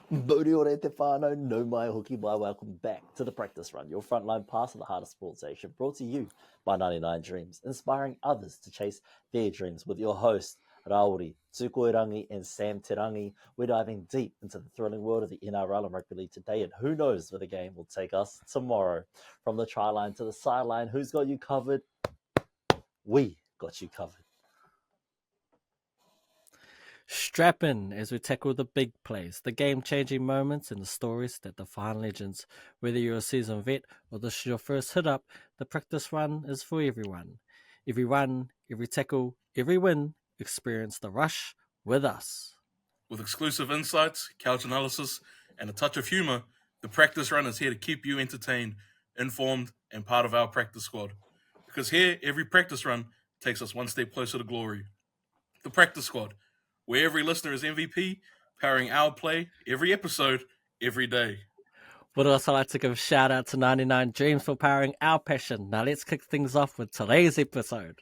Mori ore te whānau, no mai hoki mai. Welcome back to the Practice Run, your frontline pass of the hardest sports action, brought to you by 99 Dreams, inspiring others to chase their dreams with your host, Raori, Tukoirangi and Sam Terangi. We're diving deep into the thrilling world of the NRL and rugby league today, and who knows where the game will take us tomorrow. From the try line to the sideline, who's got you covered? We got you covered. Strap in as we tackle the big plays, the game-changing moments, and the stories that define legends. Whether you're a seasoned vet or this is your first hit-up, the Practice Run is for everyone. Every run, every tackle, every win, experience the rush with us. With exclusive insights, couch analysis, and a touch of humour, the Practice Run is here to keep you entertained, informed, and part of our practice squad. Because here, every practice run takes us one step closer to glory. The Practice Squad, where every listener is MVP, powering our play every episode, every day. Would also like to give a shout out to 99 Dreams for powering our passion. Now let's kick things off with today's episode.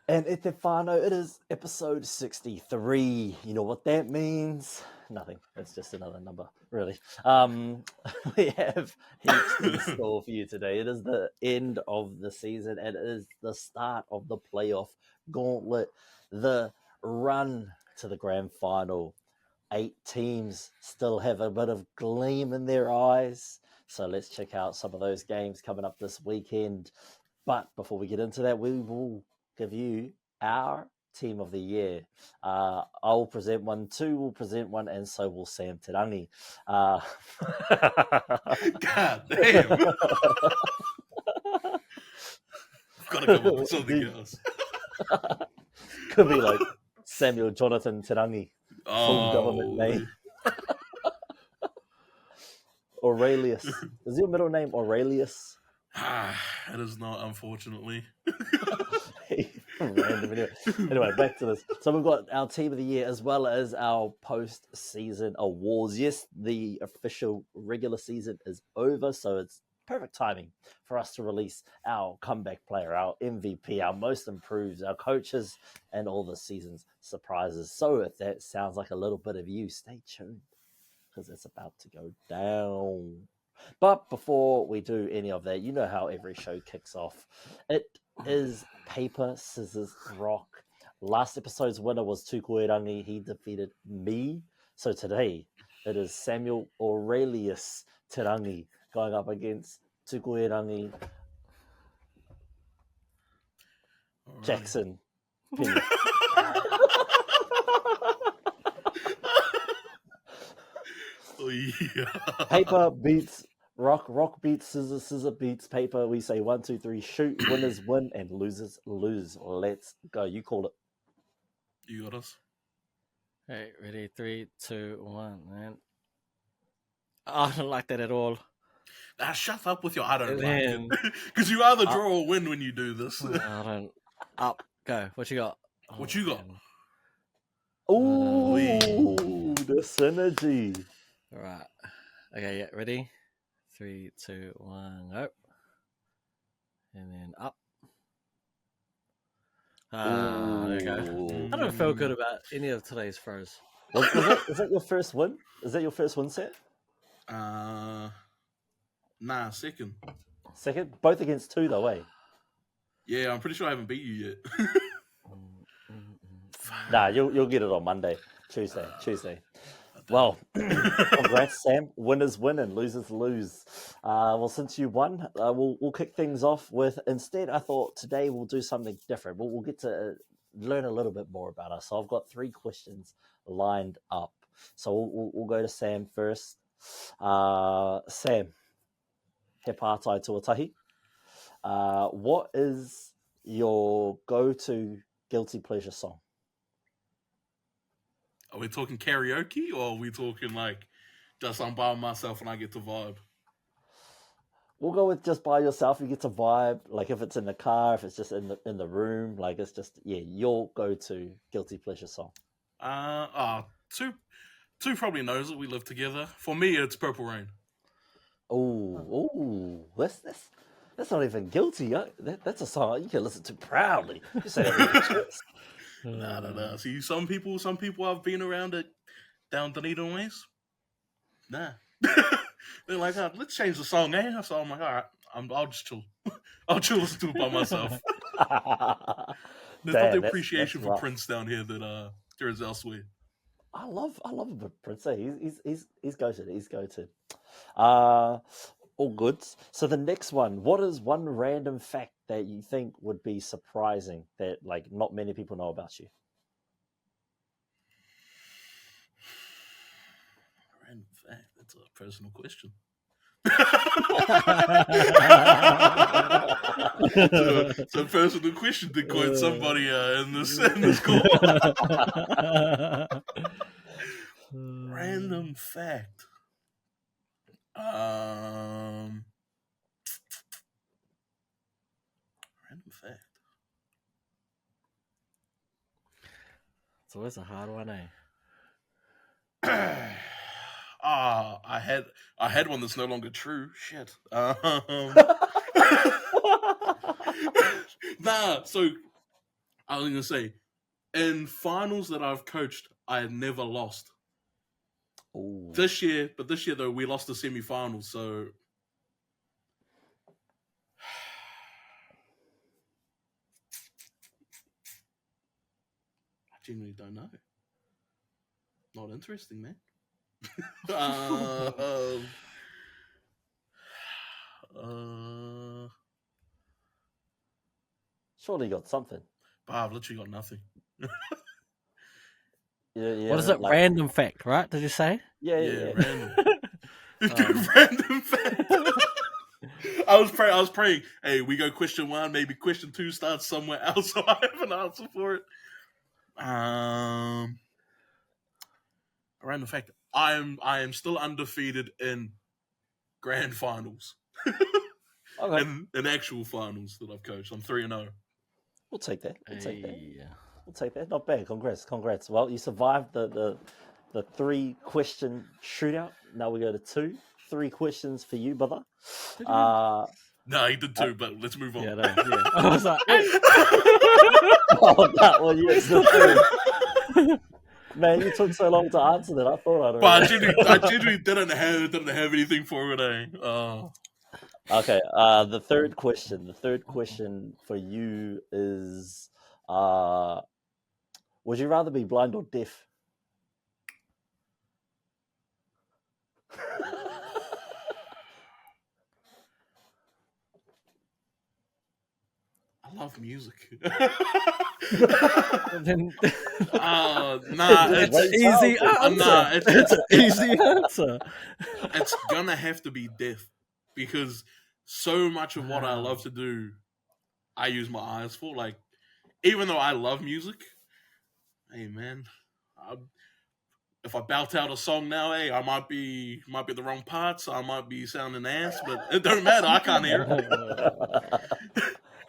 And e te whānau, it is episode 63. You know what that means? Nothing. It's just another number, really. We have heaps in store for you today. It is the end of the season, and it is the start of the playoff gauntlet, the run to the grand final. 8 teams still have a bit of gleam in their eyes. So let's check out some of those games coming up this weekend. But before we get into that, we will give you our team of the year. I'll present one, two will present one, and so will Sam Terangi. God damn. I've got to come up with something else. Could be like Samuel Jonathan Terangi. Full government name. Aurelius. Is your middle name Aurelius? It is not, unfortunately. Random. Anyway, back to this. So we've got our team of the year as well as our post-season awards. Yes, the official regular season is over, so it's perfect timing for us to release our comeback player, our MVP, our most improved, our coaches, and all the season's surprises. So if that sounds like a little bit of you, stay tuned because it's about to go down. But before we do any of that, you know how every show kicks off. It is paper, scissors, rock. Last episode's winner was Tukoirangi. He defeated me. So today, it is Samuel Aurelius Terangi going up against Tukoirangi Jackson. Oh, yeah. Paper beats rock, rock beats scissors, scissor beats paper. We say 1, 2, 3, shoot. Winners win and losers lose. Let's go. You call it. You got us. Hey, ready? 3, 2, 1, and I don't like that at all. Shut up with your I don't like it. Because you either draw or win when you do this. I don't. Up, go. What you got? What you got? Ooh, the synergy. All right. Okay, yeah, ready? 3, 2, 1, go. And then up. There you go. I don't feel good about any of today's throws. Is that your first win? Is that your first win set? Nah, second. Second? Both against 2 though, eh? Yeah, I'm pretty sure I haven't beat you yet. Nah, you'll get it on Monday. Tuesday. Well, congrats, Sam. Winners win and losers lose. Well, since you won, we'll kick things off with, instead, I thought today we'll do something different. We'll get to learn a little bit more about us. So I've got 3 questions lined up. So we'll go to Sam first. Sam, he pātai tuatahi. What is your go-to guilty pleasure song? Are we talking karaoke or are we talking like just I'm by myself and I get to vibe? We'll go with just by yourself. You get to vibe. Like if it's in the car, if it's just in the room, like it's just your go-to guilty pleasure song. Two probably knows that we live together. For me, it's Purple Rain. Oh, that's not even guilty. That's a song you can listen to proudly. You say that with your chest. No. See, some people I've been around it down Dunedin ways. Nah. They're like, let's change the song, eh? So I'm like, all right, I'll just chill. I'll chill, listen to it by myself. There's not the appreciation for rough. Prince down here that there is elsewhere. I love a bit of Prince. He's go-to. He's go-to. All good. So the next one, what is one random fact that you think would be surprising that like not many people know about you? Random fact. That's a personal question. So a personal question to quote somebody in this call. Random fact. Random fact. It's always a hard one, eh? I had one that's no longer true. Shit. Nah, so I was gonna say, in finals that I've coached, I had never lost. Ooh. This year though, we lost the semi-finals, so I genuinely don't know. Not interesting, man. Surely you got something. But I've literally got nothing. Yeah, What is it? like, Random fact, right? Did you say? Yeah. Random. Random fact. I was praying. Hey, we go question 1, maybe question 2 starts somewhere else, so I have an answer for it. Random fact. I am still undefeated in grand finals. Okay. In actual finals that I've coached. I'm 3-0. We'll take that. Yeah. We'll take that. Not bad. Congrats. Well, you survived the 3-question shootout. Now we go to 2. 3 questions for you, brother. No, he did 2, but let's move on. Yeah, no, yeah. I was like, hey. Oh, that one, yes. Man, you took so long to answer that. I thought I'd. But I genuinely didn't have anything for it. Eh? Oh. Okay. The third question. The third question for you is: would you rather be blind or deaf? I love music. Nah, it's an easy answer. It's an easy answer. It's gonna have to be deaf because so much of what I love to do, I use my eyes for. Like, even though I love music, hey man, if I belt out a song now, hey, I might be the wrong parts, I might be sounding ass, but it don't matter. I can't hear it.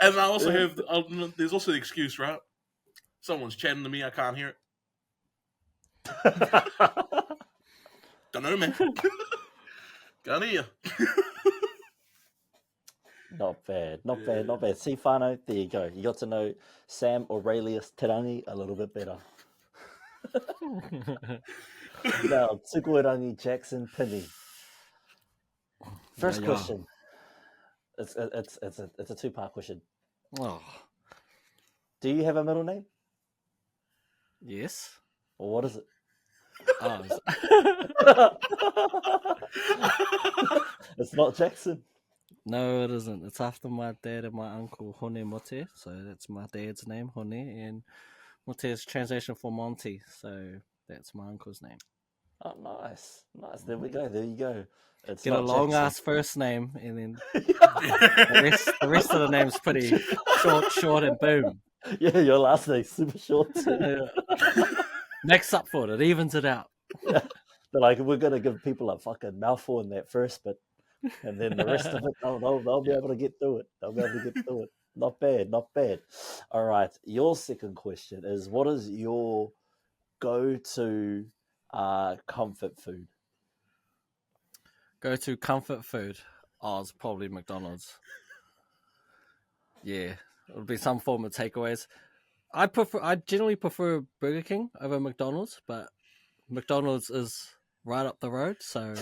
And I also have. There's also the excuse, right? Someone's chatting to me, I can't hear it. Don't know, man. Can't hear. Not bad. See, Fano, there you go. You got to know Sam Aurelius Terangi a little bit better. Now, Tukurangi Jackson Pini. First question. It's a 2-part question. Oh. Do you have a middle name? Yes. Or what is it? It's not Jackson. No, it isn't. It's after my dad and my uncle, Hone Mote. So that's my dad's name, Hone, and Mote is translation for Monty. So that's my uncle's name. Oh, nice. There we go. There you go. It's Get a not long Jackson. ass first name, and then the rest of the name's pretty short, and boom. Yeah, your last name's super short too. Makes up for it. It evens it out. Yeah. They're like, we're gonna give people a fucking mouthful in that first bit, and then the rest of it, they'll be able to get through it. Not bad. All right. Your second question is: what is your go-to comfort food? Go-to comfort food? Oh, it's probably McDonald's. Yeah, it would be some form of takeaways. I generally prefer Burger King over McDonald's, but McDonald's is right up the road, so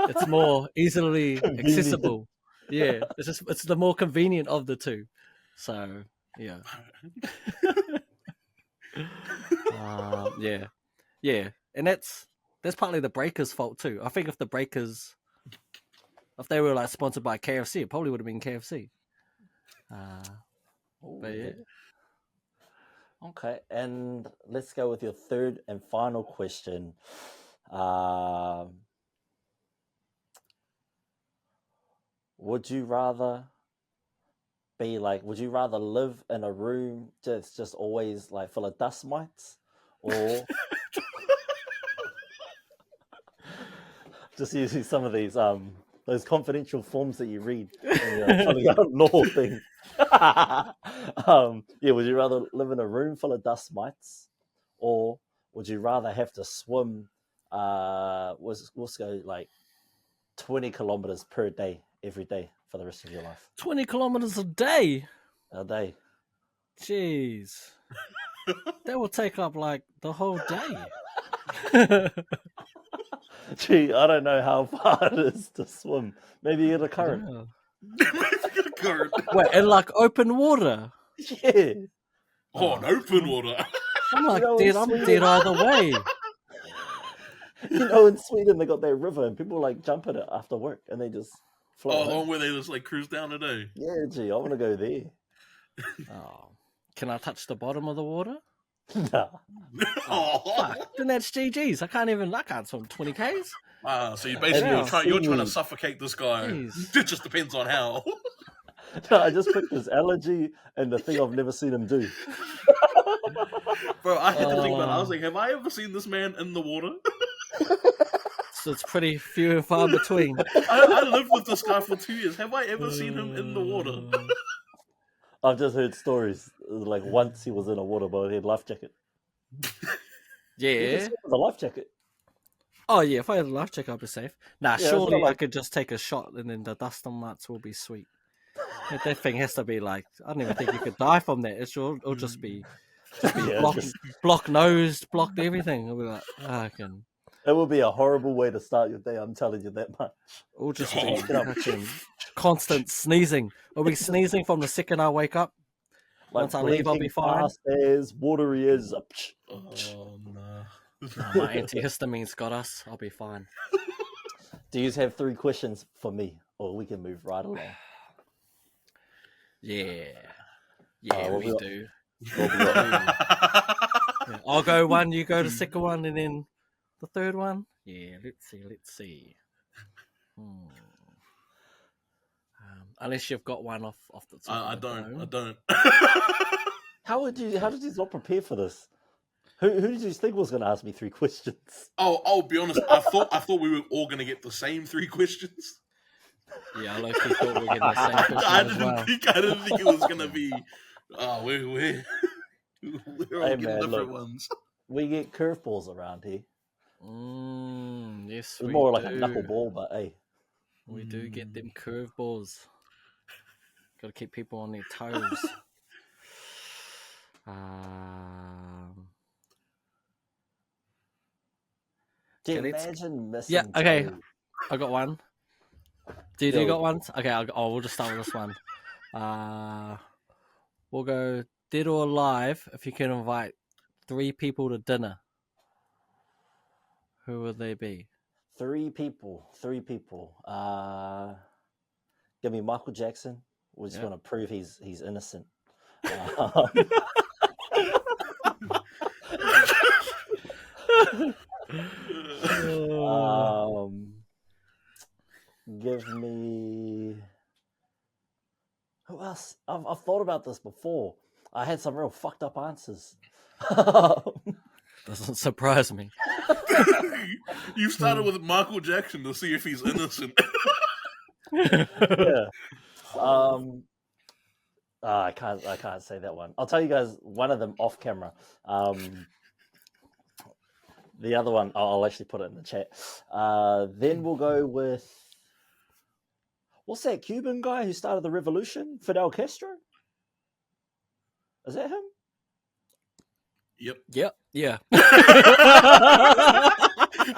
it's more easily Convenient. accessible. Yeah, it's the more convenient of the two. So yeah, yeah, and that's partly the Breakers' fault too. I think if they were like sponsored by KFC, it probably would have been KFC. But yeah. Okay, and let's go with your third and final question. Would you rather live in a room that's just always like full of dust mites, or just using some of these those confidential forms that you read when you're filling out law thing? Would you rather live in a room full of dust mites, or would you rather have to swim let's go like 20 kilometers per day every day for the rest of your life? 20 kilometers a day? A day. Jeez. That will take up like the whole day. Gee, I don't know how far it is to swim. Maybe in a current. Wait, in like open water? Yeah. Oh, an open water. I'm like, in I'm Sweden- dead either way. In Sweden they got their river and people like jump in it after work and they just float. Oh, the home. one where they just like cruise down a day. Yeah, gee, I want to go there. Oh, can I touch the bottom of the water? Nah. Fuck, then that's GG's. I can't swim 20 Ks. So you basically Yeah. you're trying to suffocate this guy. Jeez. It just depends on how. No, I just picked his allergy and the thing I've never seen him do. Bro, I had to think about it. I was like, have I ever seen this man in the water? So it's pretty few and far between. I lived with this guy for 2 years. Have I ever seen him in the water? I've just heard stories. Like once he was in a water boat, he had a life jacket. Yeah. The life jacket. Oh yeah, if I had a life check, I'd be safe. Nah, Yeah, it's surely not like- I could just take a shot and then the dust and mites will be sweet. That thing has to be like, I don't even think you could die from that. It'll just be Yeah, block nosed, blocked everything. It'll be like, I can. it would be a horrible way to start your day. I'm telling you that much. It'll just be fucking constant sneezing. I'll be sneezing from the second I wake up. Like Once I leave, I'll be fine. fast as watery as. Oh, no. My antihistamines got us. I'll be fine. Do you have 3 questions for me, or we can move right along? Yeah, what we we got? do. What we got? Yeah, I'll go one, you go the second one, and then the third one. Yeah, let's see. Unless you've got one off the top. I of the don't. dome. How did you not prepare for this? Who did you think was going to ask me 3 questions? Oh, I'll be honest. I thought we were all going to get the same 3 questions. Yeah, I low-key thought we were getting the same question as well. I didn't think it was going to be. Oh, we're all Hey, getting man, different look. ones. We get curveballs around here. Yes, It's we more do. like a knuckleball, but hey. We do get them curveballs. Got to keep people on their toes. Can you Okay, let's- imagine missing? Yeah, okay. two? I got one. Do you Go. got one? Okay, we'll just start with this one. We'll go dead or alive. If you can invite 3 people to dinner, who would they be? 3 people. Give me Michael Jackson. We just Yeah. want to prove he's innocent. Give me. Who else? I've thought about this before. I had some real fucked up answers. Doesn't surprise me. You started with Michael Jackson to see if he's innocent. Yeah. I can't say that one. I'll tell you guys one of them off camera. The other one, I'll actually put it in the chat. Then we'll go with, what's that Cuban guy who started the revolution? Fidel Castro? Is that him? Yep. Yep. Yeah.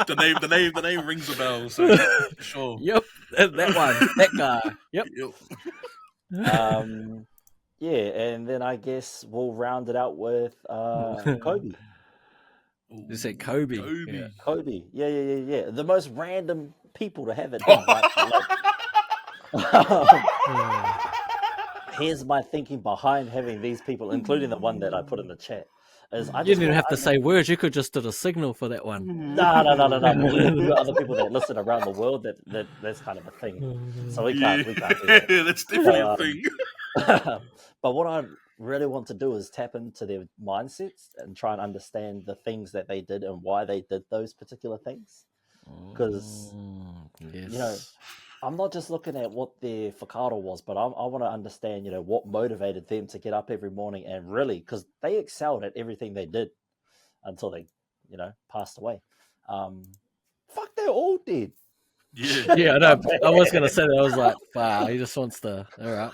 The name rings a bell. So sure. Yep, that one, that guy. Yep. Yeah, and then I guess we'll round it out with Kobe. You said Kobe. Kobe. Yeah. Kobe. Yeah. The most random people to have it done, right? Here's my thinking behind having these people, including the one that I put in the chat. Is I You just didn't wanna have to say words. You could just do a signal for that one. No. We've got other people that listen around the world that's kind of a thing. So we can't do that. That's definitely a thing. But what I really want to do is tap into their mindsets and try and understand the things that they did and why they did those particular things. Because yes. I'm not just looking at what their whakaaro was, but I want to understand, what motivated them to get up every morning and really, because they excelled at everything they did until they, passed away. Fuck, they're all dead. Yeah, I know. I was going to say that. I was like, wow, he just wants to, all right.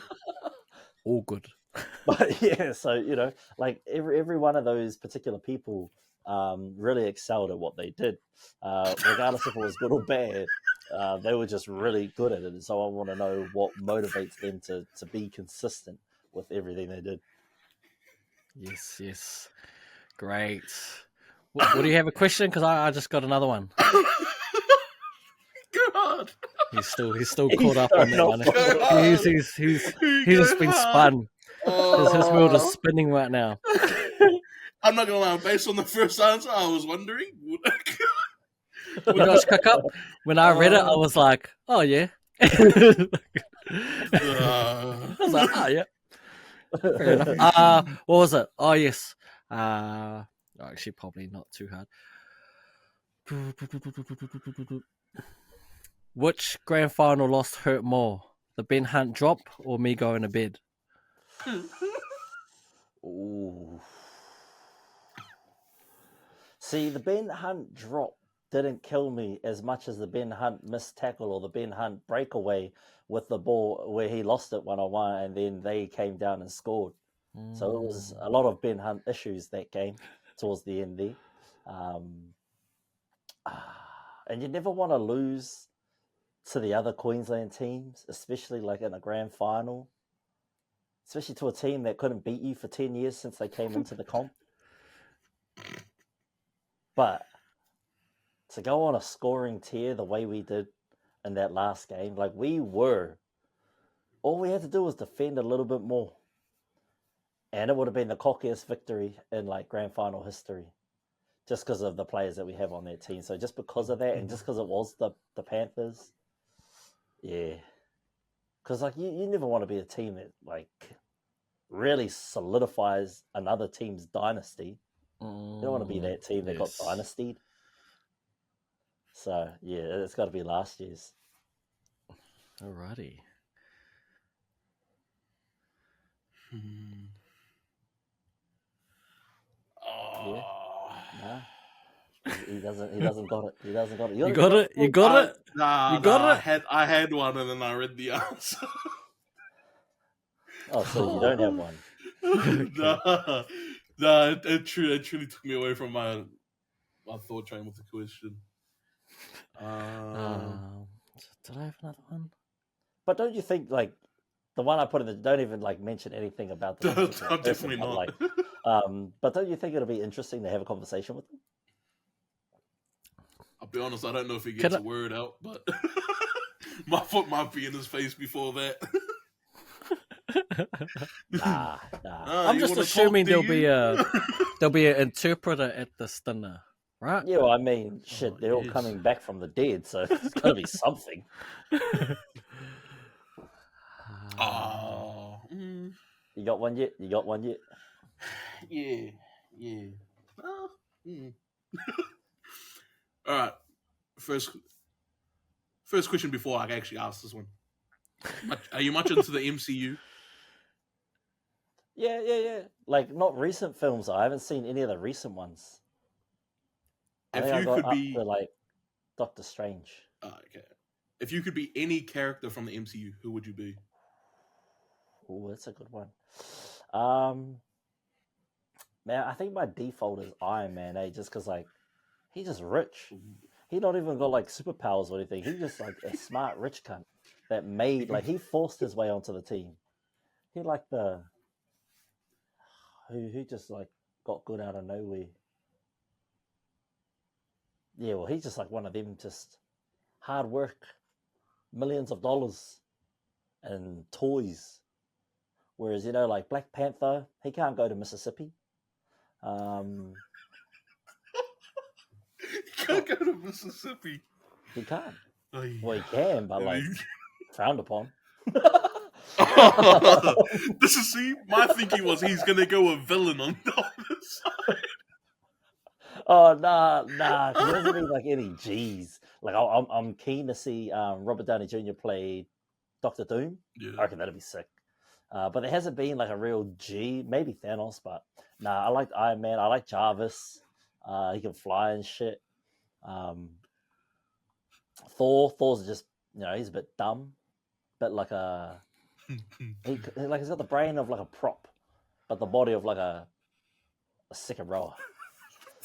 All good. But yeah, so, like every one of those particular people really excelled at what they did. Regardless if it was good or bad, they were just really good at it. And so I want to know what motivates them to be consistent with everything they did. Yes. Great. What do you have a question? Because I just got another one. God. He's still caught up on that one. He's just been spun. His world is spinning right now. I'm not gonna lie. Based on the first answer, I was wondering. You know what's cook up? When I read it, I was like, oh yeah. I was like, oh yeah. Fair enough. What was it? Oh yes. Actually, probably not too hard. Which grand final loss hurt more? The Ben Hunt drop or me going to bed? Ooh. See, the Ben Hunt drop didn't kill me as much as the Ben Hunt missed tackle or the Ben Hunt breakaway with the ball where he lost it 1-on-1 and then they came down and scored. So it was a lot of Ben Hunt issues that game towards the end there. And you never want to lose to the other Queensland teams, especially like in a grand final, especially to a team that couldn't beat you for 10 years since they came into the comp. But to go on a scoring tear the way we did in that last game, like all we had to do was defend a little bit more. And it would have been the cockiest victory in like grand final history, just because of the players that we have on that team. So just because of that, and just because it was the Panthers, yeah. Because like you never want to be a team that like really solidifies another team's dynasty. You don't want to be that team that got dynastied. So yeah, it's got to be last year's. Alrighty. Yeah. Nah. He doesn't got it. He doesn't got it. You got it? You got it? Nah, You got it? I had one and then I read the answer. Oh, so you don't have one? Nah, it truly took me away from my thought train with the question. Did I have another one? But don't you think like the one I put in the don't even like mention anything about the definitely not. Like, but don't you think it'll be interesting to have a conversation with them? I'll be honest, I don't know if he gets a word out, but my foot might be in his face before that. Nah. I'm just assuming there'll be an interpreter at the dinner, right? Yeah, well, I mean, shit, they're all coming back from the dead, so it's got to be something. You got one yet? Yeah. All right. First question before I actually ask this one. Are you much into the MCU? Yeah. Like, not recent films. I haven't seen any of the recent ones. I think I got up to, like, Doctor Strange. Okay. If you could be any character from the MCU, who would you be? Oh, that's a good one. Man, I think my default is Iron Man, just because, like, he's just rich. he not even got like superpowers or anything. He just like a smart rich cunt that made like he forced his way onto the team. He like the who just like got good out of nowhere. Yeah, well, he's just like one of them, just hard work, millions of dollars, and toys. Whereas like Black Panther, he can't go to Mississippi. You can't go to Mississippi. He can't. Oh, yeah. Well, he can, but like frowned upon. This is my thinking was he's gonna go a villain on the other side. Oh nah, because there hasn't been like any G's. Like I'm keen to see Robert Downey Jr. play Doctor Doom. Yeah. I reckon that'd be sick. But there hasn't been like a real G. Maybe Thanos, but nah. I like Iron Man. I like Jarvis. He can fly and shit. Thor's just he's a bit dumb, but like he's got the brain of like a prop, but the body of like a second rower.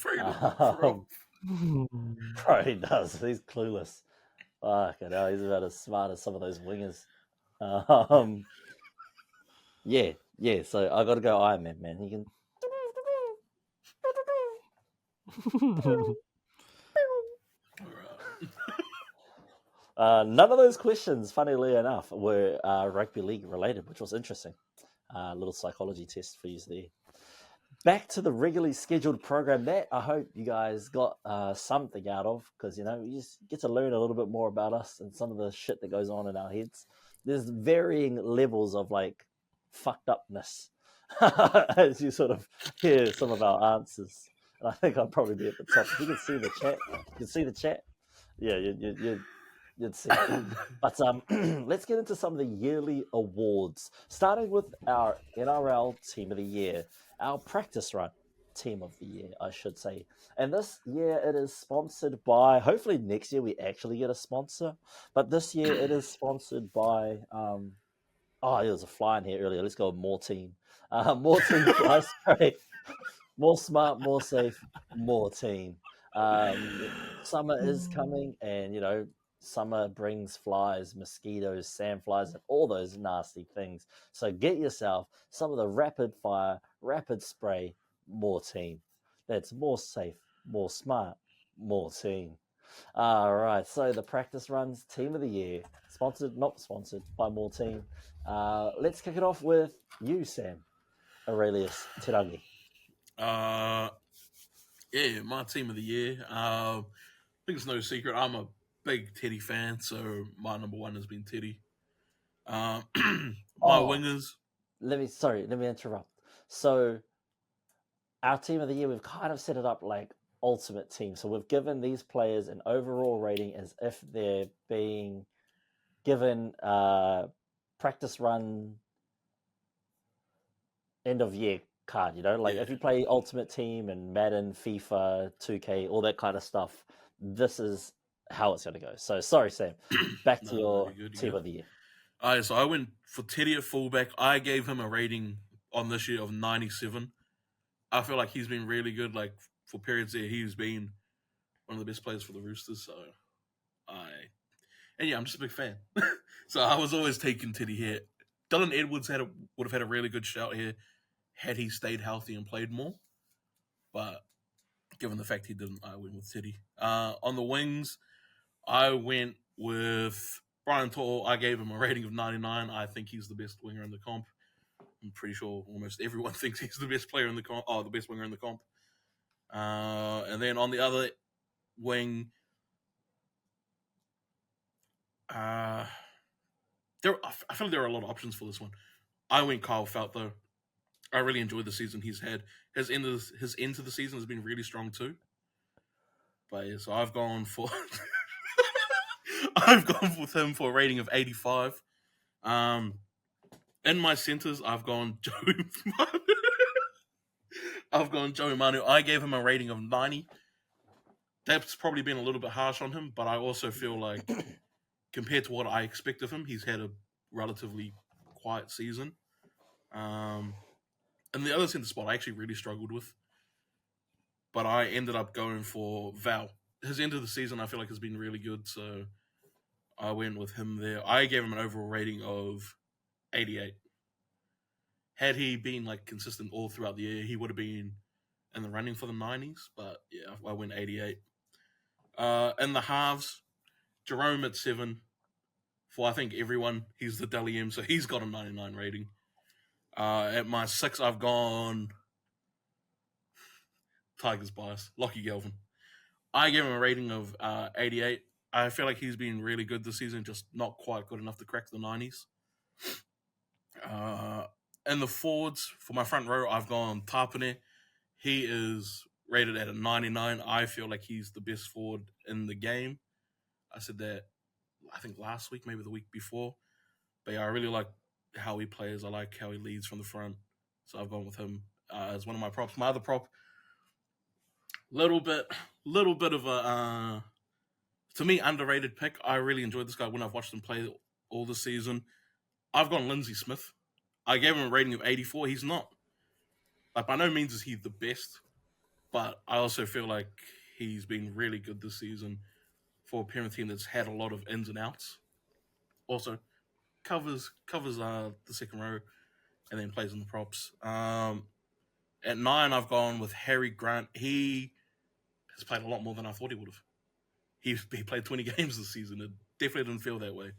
Bro, he does. He's clueless. Fucking hell, he's about as smart as some of those wingers. Yeah. So I got to go Iron Man. He can. None of those questions, funnily enough, were rugby league related, which was interesting. A little psychology test for you there. Back to the regularly scheduled program that I hope you guys got something out of, because you just get to learn a little bit more about us and some of the shit that goes on in our heads. There's varying levels of like fucked upness as you sort of hear some of our answers. And I think I'll probably be at the top. If you can see the chat. You can see the chat. Yeah, you'd see. But let's get into some of the yearly awards, starting with our NRL Team of the Year, our practice run Team of the Year, I should say. And this year it is sponsored by, hopefully next year we actually get a sponsor, but this year it is sponsored by, there was a fly in here earlier. Let's go with More Team. More Team Fly Spray. More smart, more safe, more team. Summer is coming, and summer brings flies, mosquitoes, sandflies, and all those nasty things. So get yourself some of the rapid fire, rapid spray, more team. That's more safe, more smart, more team. All right, so the practice runs Team of the Year, not sponsored by More Team. Let's kick it off with you, Sam Aurelius Tirangi. Yeah, my Team of the Year. I think it's no secret. I'm a big Teddy fan, so my number one has been Teddy. My wingers. Let me interrupt. So, our Team of the Year, we've kind of set it up like ultimate team. So we've given these players an overall rating as if they're being given practice run end of year card, if you play Ultimate Team and Madden, FIFA, 2K, all that kind of stuff, this is how it's going to go. So sorry, Sam. Back to your Team of the Year. All right, so I went for Teddy at fullback. I gave him a rating on this year of 97. I feel like he's been really good. Like for periods there, he's been one of the best players for the Roosters. So I'm just a big fan. So I was always taking Teddy here. Dylan Edwards would have had a really good shout here had he stayed healthy and played more. But given the fact he didn't, I went with Teddy. On the wings, I went with Brian Tall. I gave him a rating of 99. I think he's the best winger in the comp. I'm pretty sure almost everyone thinks he's the best player in the comp. Oh, the best winger in the comp. And then on the other wing, I feel like there are a lot of options for this one. I went Kyle Felt though. I really enjoyed the season he's had. His end to the season has been really strong too. But yeah, so I've gone for with him for a rating of 85. In my centers, I've gone Joey Manu. I gave him a rating of 90. That's probably been a little bit harsh on him, but I also feel like compared to what I expect of him, he's had a relatively quiet season. And the other center spot I actually really struggled with. But I ended up going for Val. his end of the season, I feel like, has been really good. So I went with him there. I gave him an overall rating of 88. Had he been like consistent all throughout the year, he would have been in the running for the 90s. But yeah, I went 88. In the halves, Jerome at 7. For I think everyone, he's the Dally M, so he's got a 99 rating. At my 6, I've gone Tigers bias, Lockie Galvin. I gave him a rating of 88. I feel like he's been really good this season, just not quite good enough to crack the 90s. In the forwards, for my front row, I've gone Tapane. He is rated at a 99. I feel like he's the best forward in the game. I said that, I think, last week, maybe the week before. But yeah, I really like how he plays. I like how he leads from the front. So I've gone with him as one of my props. My other prop, little bit of a, to me, underrated pick. I really enjoyed this guy when I've watched him play all this season. I've gone Lindsay Smith. I gave him a rating of 84. He's not, like, by no means is he the best, but I also feel like he's been really good this season for a Penrith team that's had a lot of ins and outs. Also, covers the second row and then plays in the props. At 9, I've gone with Harry Grant. He has played a lot more than I thought he would have. He played 20 games this season. It definitely didn't feel that way.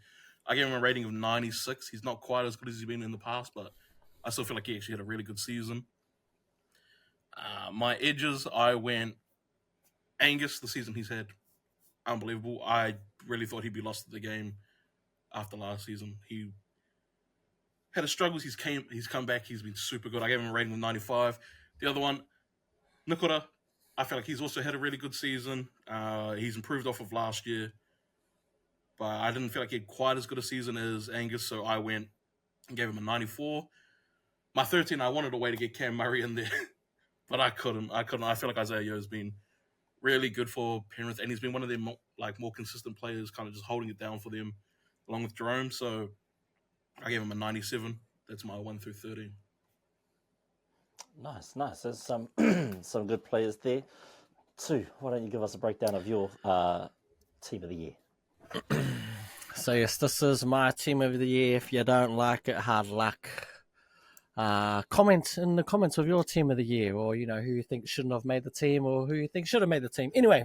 I gave him a rating of 96. He's not quite as good as he's been in the past, but I still feel like he actually had a really good season. My edges, I went Angus. The season he's had, unbelievable. I really thought he'd be lost at the game after last season. He had his struggles. He's come back. He's been super good. I gave him a rating of 95. The other one, Nikora. I feel like he's also had a really good season. He's improved off of last year. But I didn't feel like he had quite as good a season as Angus, so I went and gave him a 94. My 13, I wanted a way to get Cam Murray in there, but I couldn't. I feel like Isaiah Yeo has been really good for Penrith, and he's been one of their more consistent players, kind of just holding it down for them, along with Jerome. So I gave him a 97. That's my 1 through 13. Nice. There's some some good players there. 2, why don't you give us a breakdown of your team of the year? So yes, this is my team of the year. If you don't like it, hard luck. Comment in the comments of your team of the year, or who you think shouldn't have made the team, or who you think should have made the team. Anyway,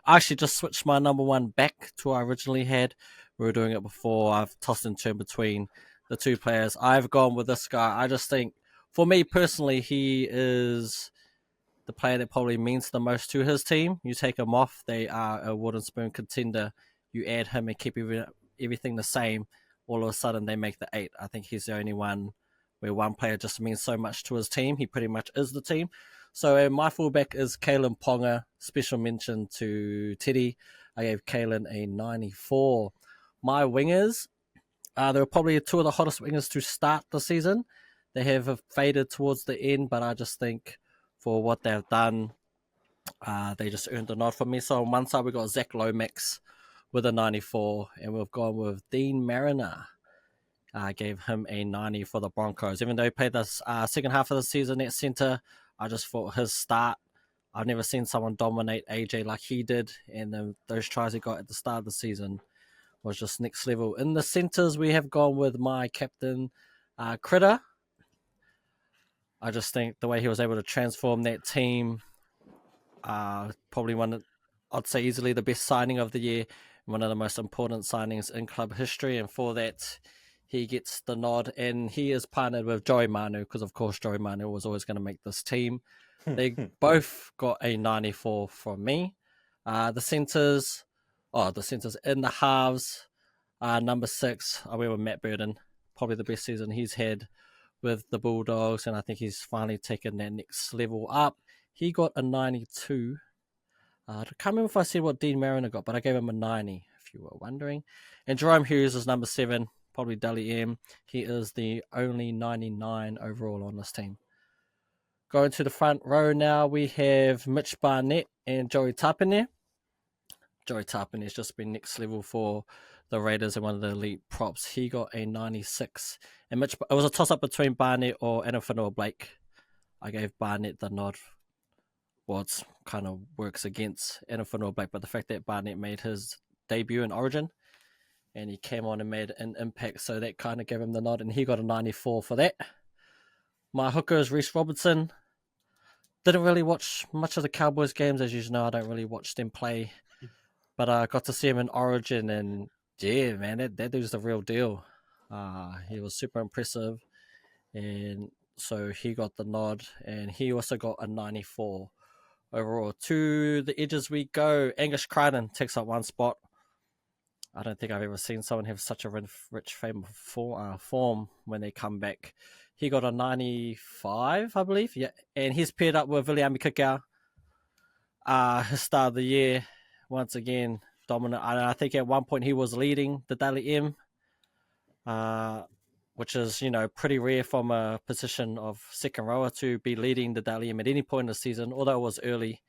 I actually just switched my number 1 back to what I originally had. We were doing it before. I've tossed and turned between the 2 players. I've gone with this guy. I just think, for me personally, he is the player that probably means the most to his team. You take him off, they are a wooden spoon contender. You add him and keep everything the same, all of a sudden they make the 8. I think he's the only one where one player just means so much to his team. He pretty much is the team. So my fullback is Kalen Ponga. Special mention to Teddy. I gave Kalen a 94. My wingers, they were probably 2 of the hottest wingers to start the season. They have faded towards the end, but I just think for what they've done, they just earned a nod for me. So on one side, we got Zach Lomax with a 94, and we've gone with Dean Mariner. I gave him a 90 for the Broncos. Even though he played this second half of the season at centre, I just thought his start, I've never seen someone dominate AJ like he did, and then those tries he got at the start of the season was just next level. In the centres, we have gone with my captain, Critter. I just think the way he was able to transform that team, probably one, I'd say easily the best signing of the year, one of the most important signings in club history, and for that, he gets the nod, and he is partnered with Joey Manu, because of course Joey Manu was always going to make this team. They both got a 94 from me. The centres in the halves, number 6, I went with Matt Burden, probably the best season he's had with the Bulldogs, and I think he's finally taken that next level up. He got a 92. I can't remember if I said what Dean Mariner got, but I gave him a 90, if you were wondering. And Jerome Hughes is number 7, probably Dally M. He is the only 99 overall on this team. Going to the front row now, we have Mitch Barnett and Joey Tapine. Joey Tapine has just been next level for the Raiders and one of the elite props. He got a 96. And it was a toss-up between Barnett or Anafano Blake. I gave Barnett the nod well, it's kind of works against Anything All Black, but the fact that Barnett made his debut in Origin and he came on and made an impact, so that kind of gave him the nod, and he got a 94 for that. My hooker is Reece Robertson. Didn't really watch much of the Cowboys games, as you know. I don't really watch them play, but I got to see him in Origin, and yeah, man, that dude's the real deal. He was super impressive, and so he got the nod, and he also got a 94 overall. To the edges we go. Angus Crichton takes up one spot. I don't think I've ever seen someone have such a rich form when they come back. He got a 95, I believe. Yeah, and he's paired up with Viliami Kikau. His start of the year, once again, dominant. I think at one point he was leading the Daily M, which is, pretty rare from a position of second rower to be leading the Daily M at any point in the season, although it was early.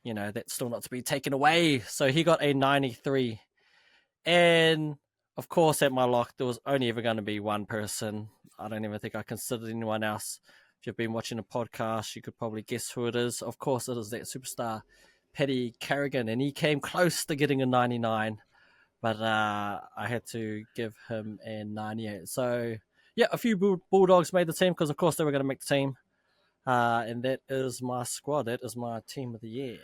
That's still not to be taken away. So he got a 93. And, of course, at my lock, there was only ever going to be one person. I don't even think I considered anyone else. If you've been watching the podcast, you could probably guess who it is. Of course, it is that superstar, Paddy Carrigan, and he came close to getting a 99, but I had to give him a 98. So, yeah, a few Bulldogs made the team because, of course, they were going to make the team. And that is my squad. That is my team of the year.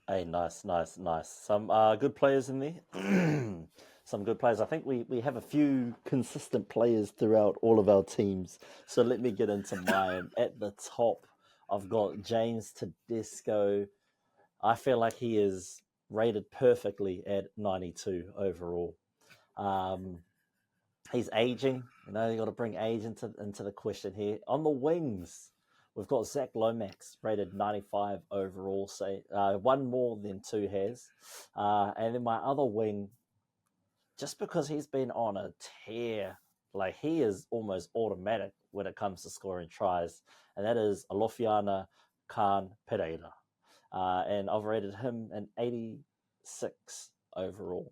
Hey, nice. Some good players in there. Some good players. I think we have a few consistent players throughout all of our teams. So let me get into mine. At the top, I've got James Tedesco. I feel like he is rated perfectly at 92 overall. He's aging. You got to bring age into the question here. On the wings, we've got Zach Lomax, rated 95 overall, so one more than two has. And then my other wing, just because he's been on a tear, like he is almost automatic when it comes to scoring tries, and that is Alofiana Khan Pereira. And I've rated him an 86 overall.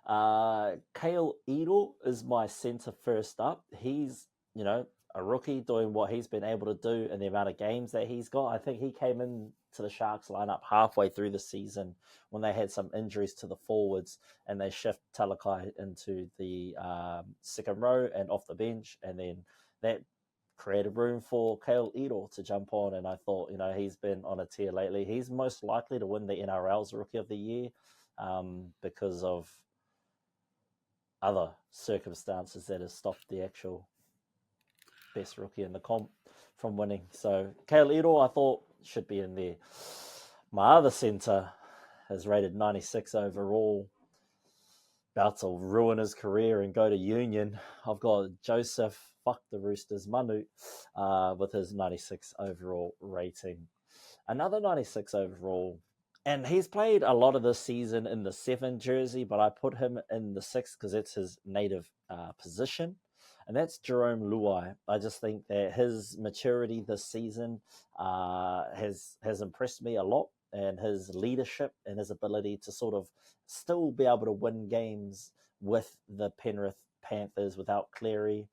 Kale Edel is my centre first up. He's, a rookie doing what he's been able to do and the amount of games that he's got. I think he came in to the Sharks lineup halfway through the season when they had some injuries to the forwards and they shift Talakai into the second row and off the bench. And then that created room for Kale Edel to jump on. And I thought, he's been on a tear lately. He's most likely to win the NRL's Rookie of the Year because of other circumstances that have stopped the actual best rookie in the comp from winning. So Kale Edel, I thought, should be in there. My other centre is rated 96 overall. About to ruin his career and go to Union. I've got Joseph, fuck the Roosters, Manu, with his 96 overall rating. Another 96 overall. And he's played a lot of this season in the 7 jersey, but I put him in the 6 because it's his native position. And that's Jerome Luai. I just think that his maturity this season has impressed me a lot, and his leadership and his ability to sort of still be able to win games with the Penrith Panthers without Cleary.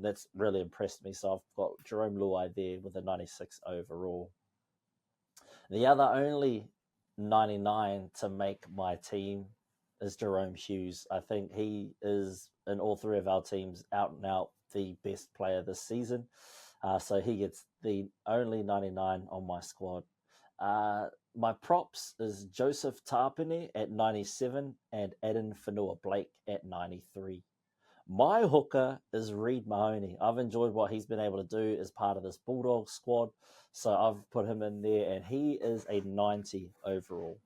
That's really impressed me. So I've got Jerome Luai there with a 96 overall. The other only 99 to make my team is Jerome Hughes. I think he is, in all three of our teams, out and out the best player this season. So he gets the only 99 on my squad. My props is Joseph Tarpany at 97 and Adam Whenua-Blake at 93. My hooker is Reid Mahoney. I've enjoyed what he's been able to do as part of this Bulldog squad. So I've put him in there, and he is a 90 overall.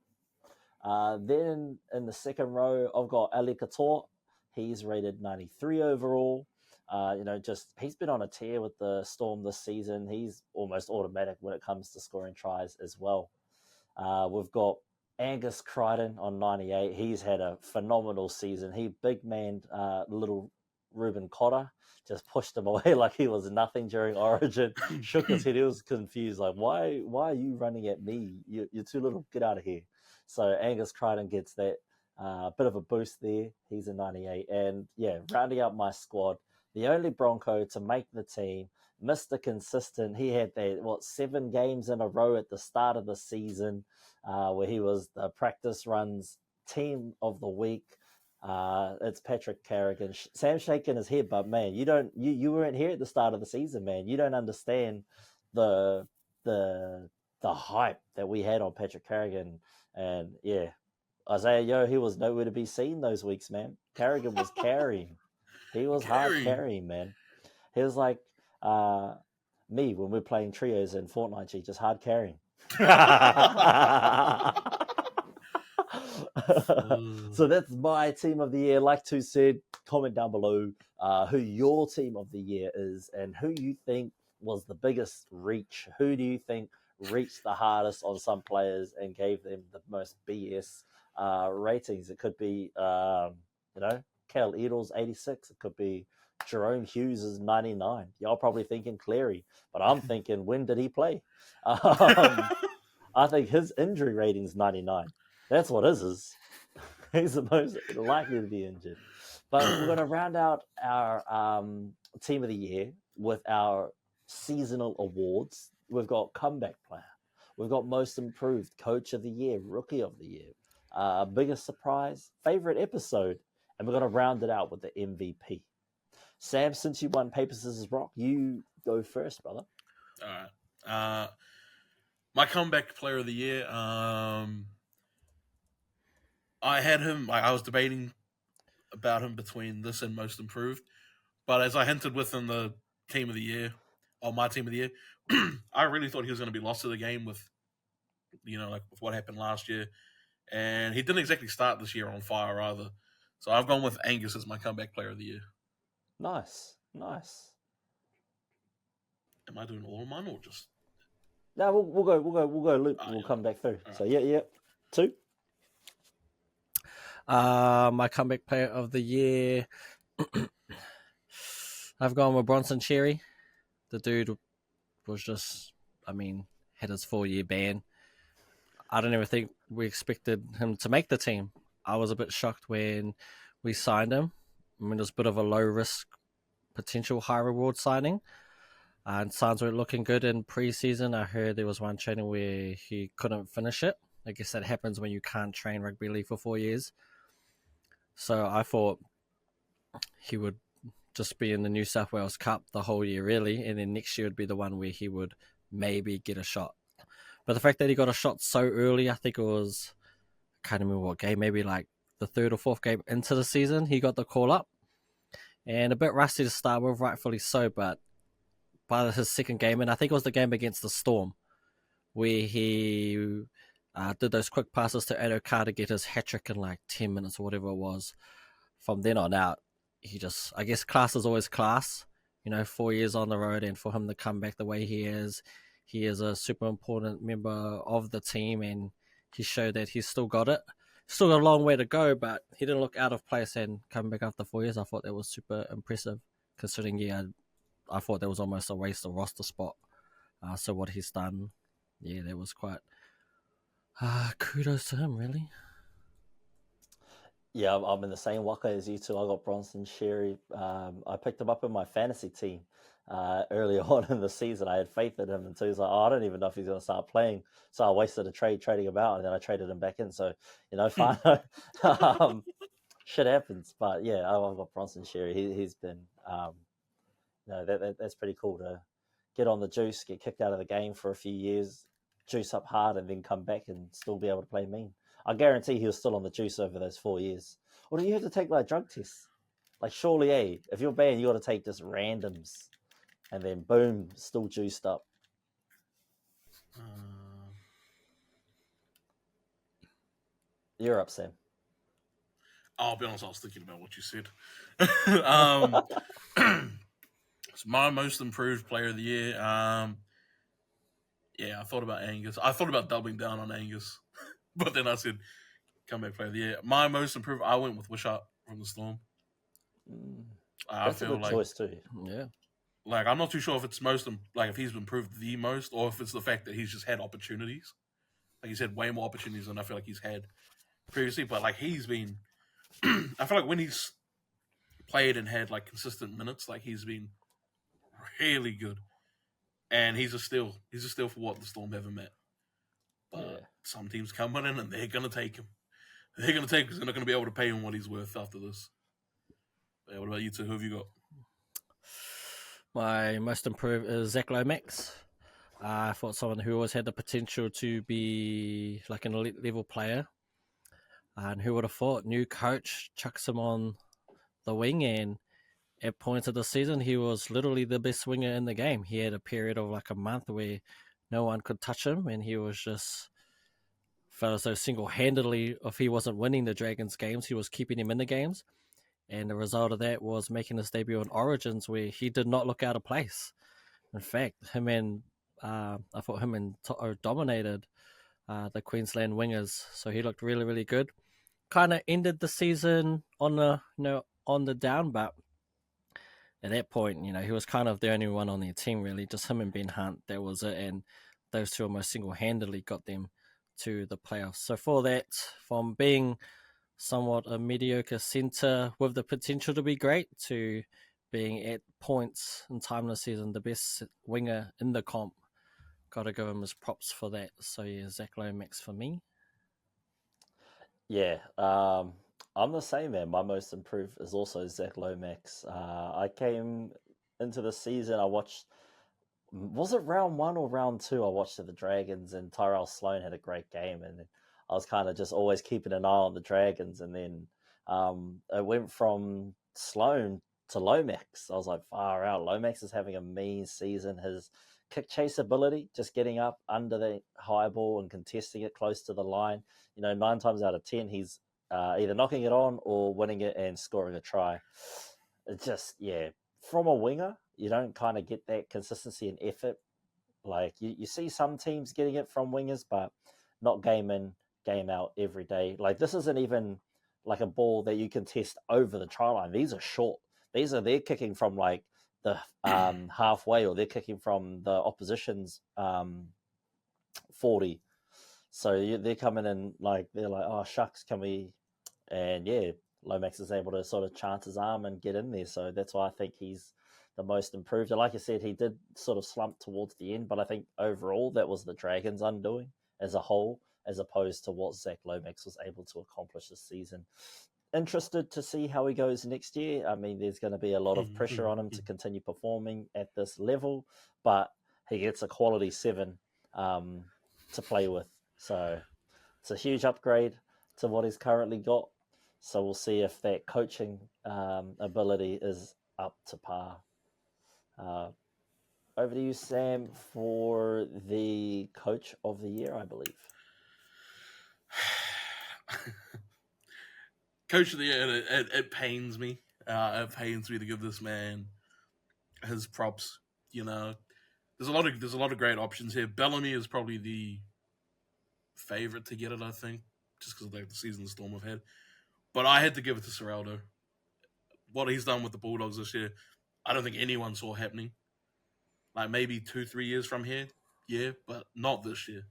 Then in the second row, I've got Ali Katoa. He's rated 93 overall. He's been on a tear with the Storm this season. He's almost automatic when it comes to scoring tries as well. We've got Angus Crichton on 98. He's had a phenomenal season. He big maned little Ruben Cotter, just pushed him away like he was nothing during Origin. Shook his head. He was confused. Like, why are you running at me? You're too little. Get out of here. So Angus Crichton gets that bit of a boost there. He's a 98. And yeah, rounding out my squad, the only Bronco to make the team, Mr. Consistent. He had 7 games in a row at the start of the season where he was the practice runs team of the week. It's Patrick Carrigan. Sam's shaking his head, but man, you weren't here at the start of the season, man. You don't understand the hype that we had on Patrick Carrigan, and yeah, Isaiah he was nowhere to be seen those weeks, man. Carrigan was carrying. He was hard carrying, man. He was like me when we're playing trios in Fortnite, just hard carrying. So that's my team of the year. Like to said, comment down below who your team of the year is and who you think was the biggest reach. Who do you think reached the hardest on some players and gave them the most BS ratings? It could be, Cal Edel's 86. It could be Jerome Hughes' 99. Y'all probably thinking Cleary, but I'm thinking, when did he play? I think his injury rating's 99. That's what his is. He's the most likely to be injured. But we're going to round out our team of the year with our seasonal awards. We've got comeback player. We've got most improved, coach of the year, rookie of the year, biggest surprise, favorite episode, and we're going to round it out with the MVP. Sam, since you won Paper, Scissors, Rock, you go first, brother. All right. My comeback player of the year, I had him. I was debating about him between this and most improved, but as I hinted within the team of the year, or my team of the year, I really thought he was going to be lost to the game with what happened last year, and he didn't exactly start this year on fire either. So I've gone with Angus as my comeback player of the year. Nice. Am I doing all of mine or just? No, we'll go loop. We'll come back through. Right. So yeah. 2. My comeback player of the year, I've gone with Bronson Cherry. The dude was just, had his 4-year ban. I don't even think we expected him to make the team. I was a bit shocked when we signed him. It was a bit of a low risk, potential high reward signing. And signs were looking good in preseason. I heard there was one training where he couldn't finish it. I guess that happens when you can't train rugby league for 4 years. So I thought he would just be in the New South Wales Cup the whole year, really, and then next year would be the one where he would maybe get a shot. But the fact that he got a shot so early, I think it was, I can't remember what game, maybe like the 3rd or 4th game into the season, he got the call up. And a bit rusty to start with, rightfully so, but by his 2nd game, and I think it was the game against the Storm, where he did those quick passes to Adokar to get his hat-trick in like 10 minutes or whatever it was. From then on out, he just, I guess class is always class, 4 years on the road, and for him to come back the way he is a super important member of the team, and he showed that he's still got it. Still got a long way to go, but he didn't look out of place, and coming back after 4 years, I thought that was super impressive, considering, I thought that was almost a waste of roster spot. So what he's done, that was quite kudos to him, really. Yeah, I'm in the same waka as you two. I got Bronson Cherry. I picked him up in my fantasy team earlier on in the season. I had faith in him until he's like, I don't even know if he's going to start playing. So I wasted a trade trading him out, and then I traded him back in. So, fine. Shit happens. But yeah, I've got Bronson Cherry. He's been, that's pretty cool to get on the juice, get kicked out of the game for a few years, juice up hard, and then come back and still be able to play mean. I guarantee he was still on the juice over those 4 years. Or do you have to take like drug tests? Like surely, if you're banned, you got to take just randoms, and then boom, still juiced up. You're up, Sam. I'll be honest, I was thinking about what you said. It's my most improved player of the year. I thought about Angus. I thought about doubling down on Angus, but then I said, comeback player of the year. My most improved, I went with Wishart from the Storm. That's a good choice too. Yeah. Like, I'm not too sure if it's if he's improved the most, or if it's the fact that he's just had opportunities. Like, he's had way more opportunities than I feel like he's had previously. But like, he's been, I feel like when he's played and had like consistent minutes, like he's been really good. and he's a steal. He's a steal for what the Storm haven't met. But some teams come in and they're going to take him. They're going to take him because they're not going to be able to pay him what he's worth after this. Yeah, what about you two? Who have you got? My most improved is Zach Lomax. I thought someone who always had the potential to be like an elite level player. And who would have thought? New coach chucks him on the wing, and at points of the season, he was literally the best winger in the game. He had a period of like a month where no one could touch him, and he was just felt as though single-handedly, if he wasn't winning the Dragons games, he was keeping him in the games. And the result of that was making his debut in Origins, where he did not look out of place. In fact, I thought him and To'o dominated the Queensland wingers, so he looked really, really good. Kind of ended the season on the down, but at that point, he was kind of the only one on their team, really. Just him and Ben Hunt, that was it, and those two almost single-handedly got them to the playoffs. So for that, from being somewhat a mediocre centre with the potential to be great to being at points in time this season the best winger in the comp, got to give him his props for that. So yeah, Zach Lomax for me. Yeah, I'm the same, man. My most improved is also Zach Lomax. I came into the season, I watched, was it round 1 or round 2? I watched the Dragons, and Tyrell Sloan had a great game, and I was kind of just always keeping an eye on the Dragons, and then it went from Sloan to Lomax. I was like, far out. Lomax is having a mean season. His kick chase ability, just getting up under the high ball and contesting it close to the line. 9 times out of 10, he's either knocking it on or winning it and scoring a try. It's just, from a winger, you don't kind of get that consistency and effort. Like, you see some teams getting it from wingers, but not game in, game out every day. Like, this isn't even like a ball that you can test over the try line. These are short. They're kicking from like the halfway, or they're kicking from the opposition's 40. So they're coming in like, they're like, oh shucks, can we? And Lomax is able to sort of chance his arm and get in there. So that's why I think he's the most improved. And like I said, he did sort of slump towards the end, but I think overall that was the Dragons' undoing as a whole, as opposed to what Zach Lomax was able to accomplish this season. Interested to see how he goes next year. I mean, there's going to be a lot of pressure on him to continue performing at this level, but he gets a quality 7 to play with. So it's a huge upgrade to what he's currently got. So we'll see if that coaching ability is up to par. Over to you, Sam, for the coach of the year, I believe. Coach of the year, it pains me. It pains me to give this man his props. There's a lot of great options here. Bellamy is probably the favorite to get it, I think, just because of the season the Storm have had. But I had to give it to Serraldo. What he's done with the Bulldogs this year, I don't think anyone saw happening. Like maybe 2-3 years from here, but not this year.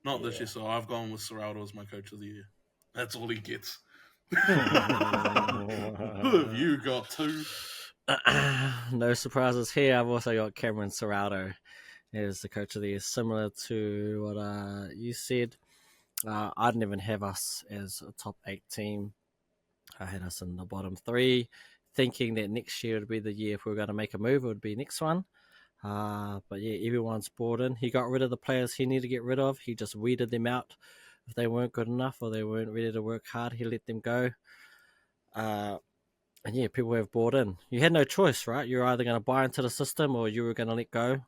Not this year. So I've gone with Serraldo as my coach of the year. That's all he gets. Who have you got too? No surprises here. I've also got Cameron Serraldo as the coach of the year, similar to what you said. I didn't even have us as a top 8 team. I had us in the bottom 3, thinking that next year would be the year if we were going to make a move, it would be next one. But everyone's bought in. He got rid of the players he needed to get rid of. He just weeded them out. If they weren't good enough or they weren't ready to work hard, he let them go. And people have bought in. You had no choice, right? You're either going to buy into the system or you were going to let go.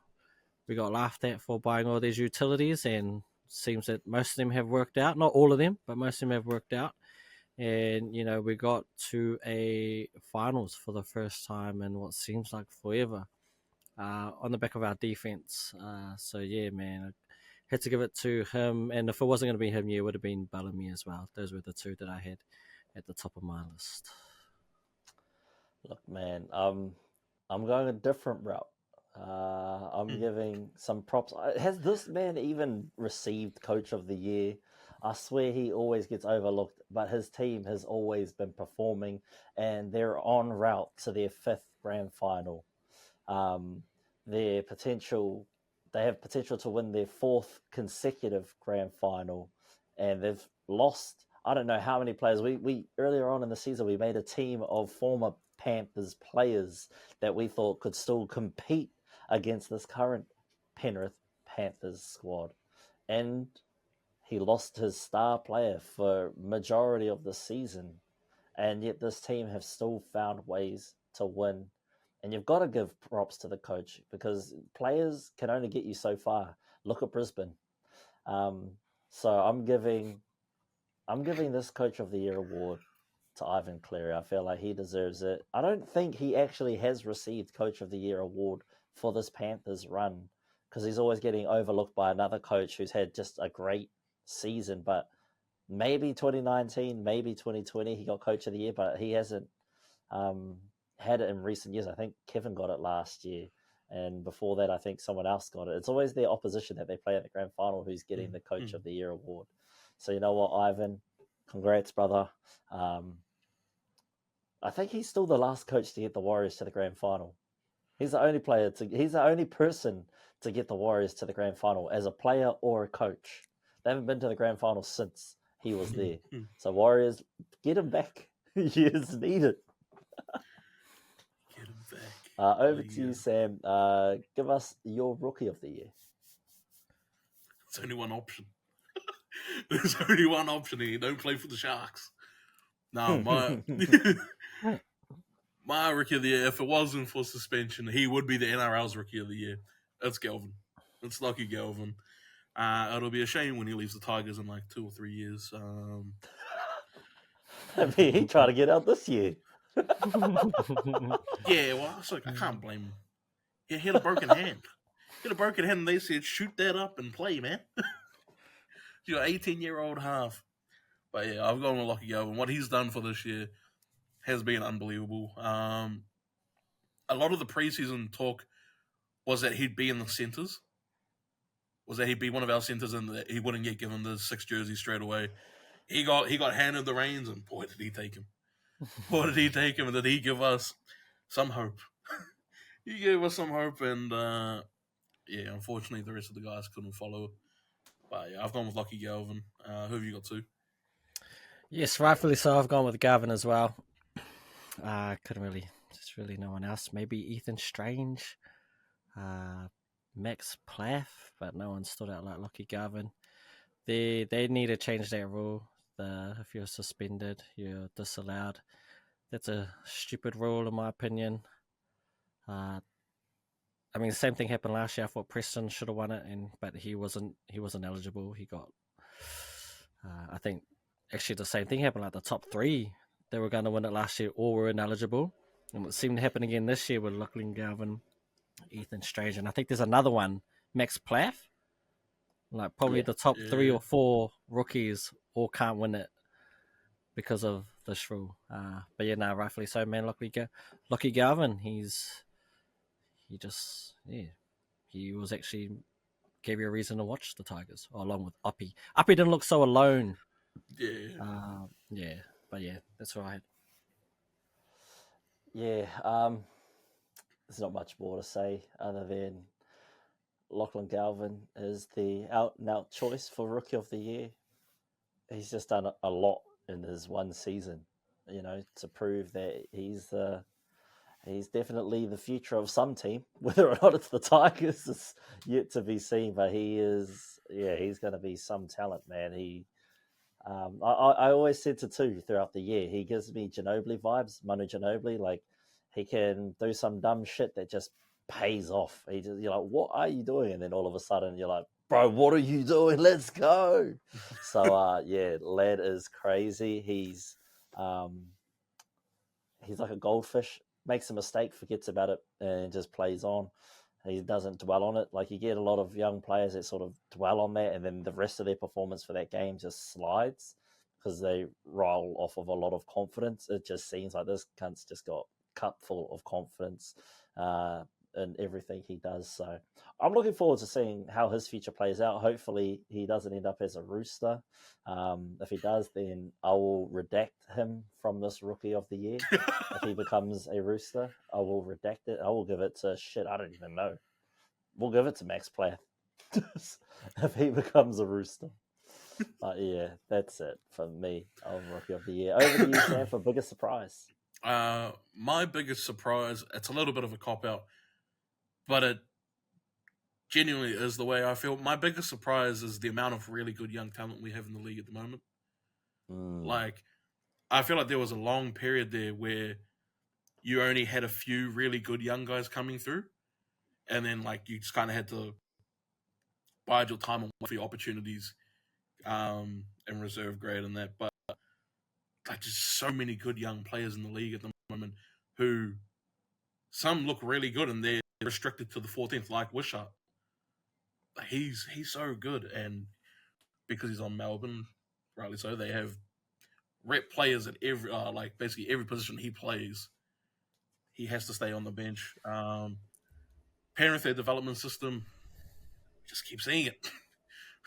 We got laughed at for buying all these utilities, and seems that most of them have worked out. Not all of them, but most of them have worked out. And, we got to a finals for the first time in what seems like forever on the back of our defense. So, man, I had to give it to him. And if it wasn't going to be him, it would have been Bellamy as well. Those were the 2 that I had at the top of my list. Look, man, I'm going a different route. I'm giving some props. Has this man even received Coach of the Year? I swear he always gets overlooked, but his team has always been performing, and they're en route to their 5th grand final. Their potential they have potential to win their 4th consecutive grand final, and they've lost. I don't know how many players. We earlier on in the season we made a team of former Panthers players that we thought could still compete against this current Penrith Panthers squad, and he lost his star player for majority of the season, and yet this team have still found ways to win. And you've got to give props to the coach because players can only get you so far. Look at Brisbane. So I'm giving this Coach of the Year award to Ivan Cleary. I feel like he deserves it. I don't think he actually has received Coach of the Year award for this Panthers run because he's always getting overlooked by another coach who's had just a great season. But maybe 2019, maybe 2020, he got Coach of the Year, but he hasn't had it in recent years. I think Kevin got it last year. And before that, I think someone else got it. It's always their opposition that they play at the grand final who's getting the Coach of the Year award. So you know what, Ivan? Congrats, brother. I think he's still the last coach to get the Warriors to the grand final. He's the only he's the only person to get the Warriors to the grand final as a player or a coach. They haven't been to the grand final since he was there. So Warriors, get him back. Years needed. Get him back. Over to you, Sam. Give us your Rookie of the Year. It's only one option. There's only one option here. Don't play for the Sharks. No, my Rookie of the Year, if it wasn't for suspension, he would be the NRL's Rookie of the Year. That's Galvin. It's lucky Galvin. It'll be a shame when he leaves the Tigers in like 2 or 3 years. I mean, he tried to get out this year. Yeah, well, I was like, I can't blame him. He had a broken hand. He had a broken hand, and they said, shoot that up and play, man. You're an 18-year-old half. But yeah, I've gone with Lockie Galvin. What he's done for this year has been unbelievable. A lot of the preseason talk was that he'd be in the centres. Was that he'd be one of our centres and that he wouldn't get given the 6 jersey straight away. He got handed the reins, and boy, did he take him. Boy, did he take him, and did he give us some hope. He gave us some hope, and yeah, unfortunately, the rest of the guys couldn't follow. But yeah, I've gone with Lockie Galvin. Who have you got to? Yes, rightfully so. I've gone with Garvin as well. Couldn't really, just really no one else. Maybe Ethan Strange, Max Plath, but no one stood out like Lockie Garvin. They need to change that rule. If you're suspended, you're disallowed. That's a stupid rule, in my opinion. I mean, the same thing happened last year. I thought Preston should have won it, but he wasn't eligible. He got, I think, actually the same thing happened. Like the top 3, they were going to win it last year, all were ineligible, and it seemed to happen again this year with Lachlan Galvin, Ethan Strange, and I think there's another one, Max Plath. Like probably the top 3 or 4 rookies all can't win it because of this rule. But yeah, no, rightfully so, man. Lockie Galvin, he was actually gave you a reason to watch the Tigers, along with Uppy. Uppy didn't look so alone. Yeah. But yeah, that's what I had. Yeah, there's not much more to say other than Lachlan Galvin is the out-and-out choice for Rookie of the Year. He's just done a lot in his one season, to prove that he's definitely the future of some team. Whether or not it's the Tigers is yet to be seen, but he's going to be some talent, man. I always said to two throughout the year, he gives me Ginobili vibes, Manu Ginobili. Like, he can do some dumb shit that just pays off. You're like, what are you doing? And then all of a sudden you're like, bro, what are you doing? Let's go. So yeah, lad is crazy. He's like a goldfish, makes a mistake, forgets about it, and just plays on. He doesn't dwell on it. Like, you get a lot of young players that sort of dwell on that, and then the rest of their performance for that game just slides because they roll off of a lot of confidence. It just seems like this cunt's just got cup full of confidence in everything he does. So I'm looking forward to seeing how his future plays out. Hopefully he doesn't end up as a Rooster. If he does, then I will redact him from this Rookie of the Year. If he becomes a Rooster, I will redact it. I will give it to I don't even know. We'll give it to Max Plath. if he becomes a Rooster. But yeah, that's it for me of Rookie of the Year. Over to you, Sam, for biggest surprise. My biggest surprise, it's a little bit of a cop-out, but it genuinely is the way I feel. My biggest surprise is the amount of really good young talent we have in the league at the moment. Like, I feel like there was a long period there where you only had a few really good young guys coming through, and then like you just kind of had to bide your time and wait for your opportunities in reserve grade and that. But like, just so many good young players in the league at the moment who some look really good and they're restricted to the 14th, like Wishart. He's so good, and because he's on Melbourne, rightly so, they have rep players at every like basically every position he plays. He has to stay on the bench. Parent their development system, just keep seeing it.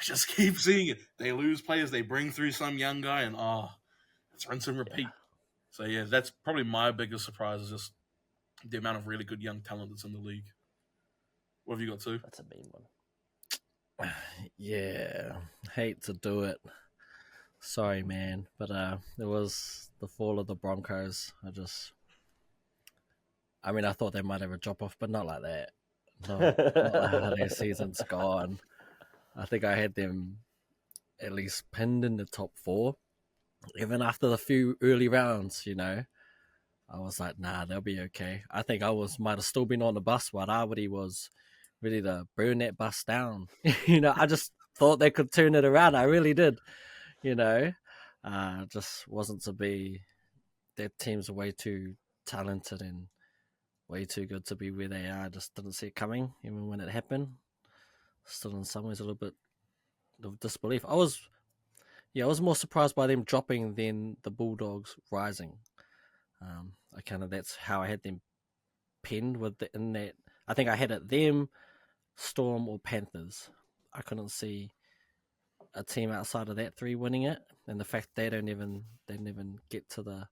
Just keep seeing it. They lose players, they bring through some young guy, and it's rinse and repeat. Yeah. So yeah, that's probably my biggest surprise, is just the amount of really good young talent that's in the league. What have you got too? That's a mean one. Yeah, hate to do it. Sorry, man, but it was the fall of the Broncos. I thought they might have a drop off, but not like that. Not like how their season's gone. I think I had them at least pinned in the top 4, even after the few early rounds. I was like, nah, they'll be okay. I think I might have still been on the bus while Arwady was ready to burn that bus down. I just thought they could turn it around. I really did. Just wasn't to be. Their teams are way too talented and way too good to be where they are. I just didn't see it coming, even when it happened. Still, in some ways, a little bit of disbelief. I was more surprised by them dropping than the Bulldogs rising. That's how I had them pinned in that. I think I had it them, Storm or Panthers. I couldn't see a team outside of that 3 winning it, and the fact they didn't even get to the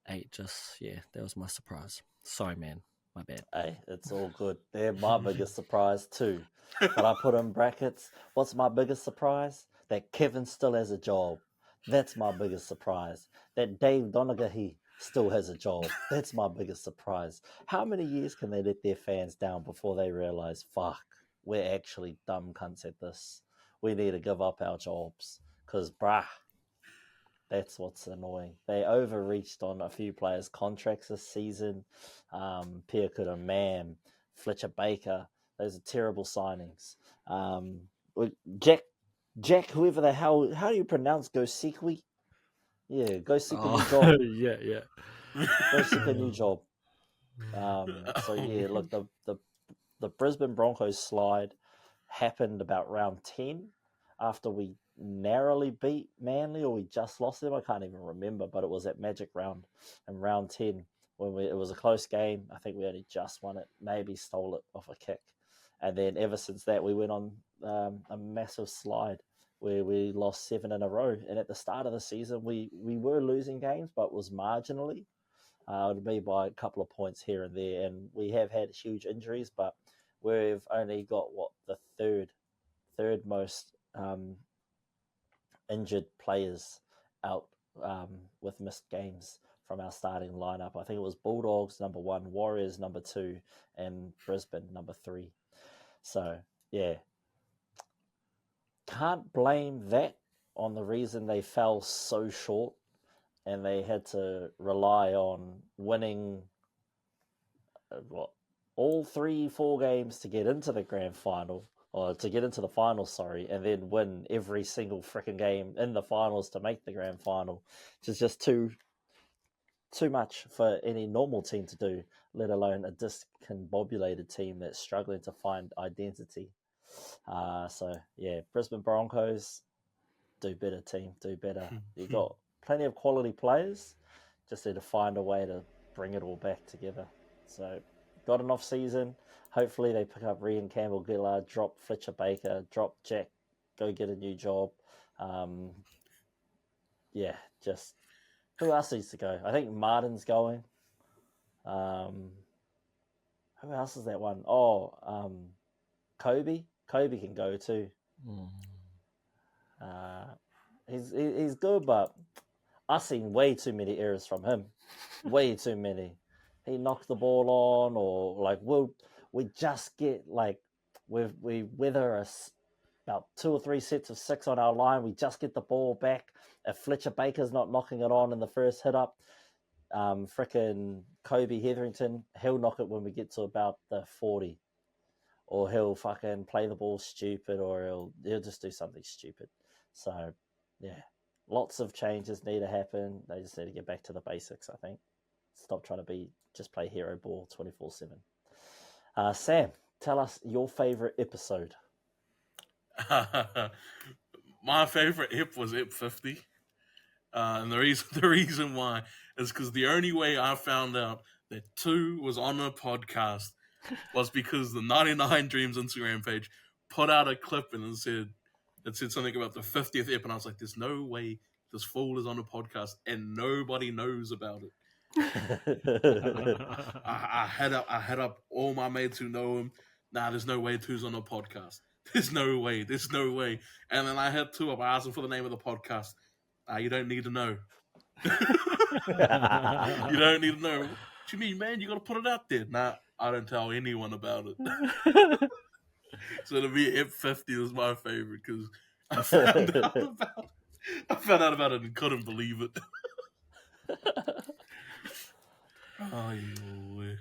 8. That was my surprise. Sorry, man, my bad. Hey, it's all good. They're my biggest surprise too. But I put in brackets, what's my biggest surprise? That Kevin still has a job. That's my biggest surprise. That Dave Donaghy still has a job. That's my biggest surprise. How many years can they let their fans down before they realise, fuck, we're actually dumb cunts at this. We need to give up our jobs. Because, that's what's annoying. They overreached on a few players' contracts this season. Pierre Mam, Fletcher Baker. Those are terrible signings. Jack, whoever the hell, how do you pronounce Gosekwe? Yeah, go seek a new job. Yeah. Go seek a new job. So yeah, look, the Brisbane Broncos slide happened about round 10 after we narrowly beat Manly, or we just lost them. I can't even remember, but it was that magic round in round 10 when it was a close game. I think we only just won it, maybe stole it off a kick. And then ever since that, we went on a massive slide where we lost 7 in a row. And at the start of the season, we were losing games, but it was marginally. It would be by a couple of points here and there. And we have had huge injuries, but we've only got, the third most injured players out with missed games from our starting lineup. I think it was Bulldogs number 1, Warriors number 2, and Brisbane number 3. So, yeah. Can't blame that on the reason they fell so short and they had to rely on winning all 3-4 games to get into the grand final, or to get into the final, sorry, and then win every single freaking game in the finals to make the grand final, which is just too much for any normal team to do, let alone a discombobulated team that's struggling to find identity. So yeah, Brisbane Broncos, do better, team, do better. You've got plenty of quality players, just need to find a way to bring it all back together. So got an off season. Hopefully they pick up Rian Campbell-Gillard, drop Fletcher Baker, drop Jack, go get a new job. Just who else needs to go? I think Martin's going. Who else is that one? Kobe. Kobe can go too. Mm. He's good, but I've seen way too many errors from him. Way too many. He knocked the ball on, or like we just get like we weather us about 2 or 3 sets of 6 on our line. We just get the ball back. If Fletcher Baker's not knocking it on in the first hit up, frickin' Kobe Hetherington, he'll knock it when we get to about the 40. Or he'll fucking play the ball stupid, or he'll just do something stupid. So, yeah, lots of changes need to happen. They just need to get back to the basics, I think. Stop trying to just play hero ball 24/7. Sam, tell us your favorite episode. My favorite ep was ep 50. And the reason why is because the only way I found out that 2 was on a podcast was because the 99 Dreams Instagram page put out a clip and it said something about the 50th ep, and I was like, there's no way this fool is on a podcast and nobody knows about it. I had up all my mates who know him. Nah, there's no way 2's on a podcast. There's no way. And then I had 2 up. I asked him for the name of the podcast. You don't need to know. You don't need to know. What you mean, man? You got to put it out there. Nah, I don't tell anyone about it. So to me, ep 50 was my favorite because I found out about it and couldn't believe it. Oh, you.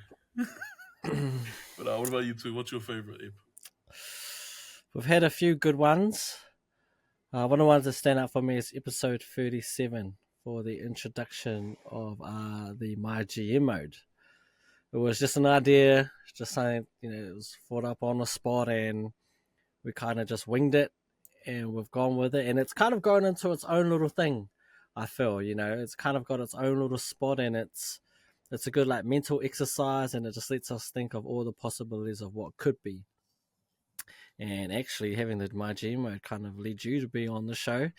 But what about you two? What's your favorite ep? We've had a few good ones. One of the ones that stand out for me is episode 37 for the introduction of the My GM mode. It was just an idea, just something, it was thought up on the spot, and we kind of just winged it, and we've gone with it, and it's kind of grown into its own little thing, I feel, it's kind of got its own little spot, and it's a good like mental exercise, and it just lets us think of all the possibilities of what could be. And actually having the My GM mode kind of leads you to be on the show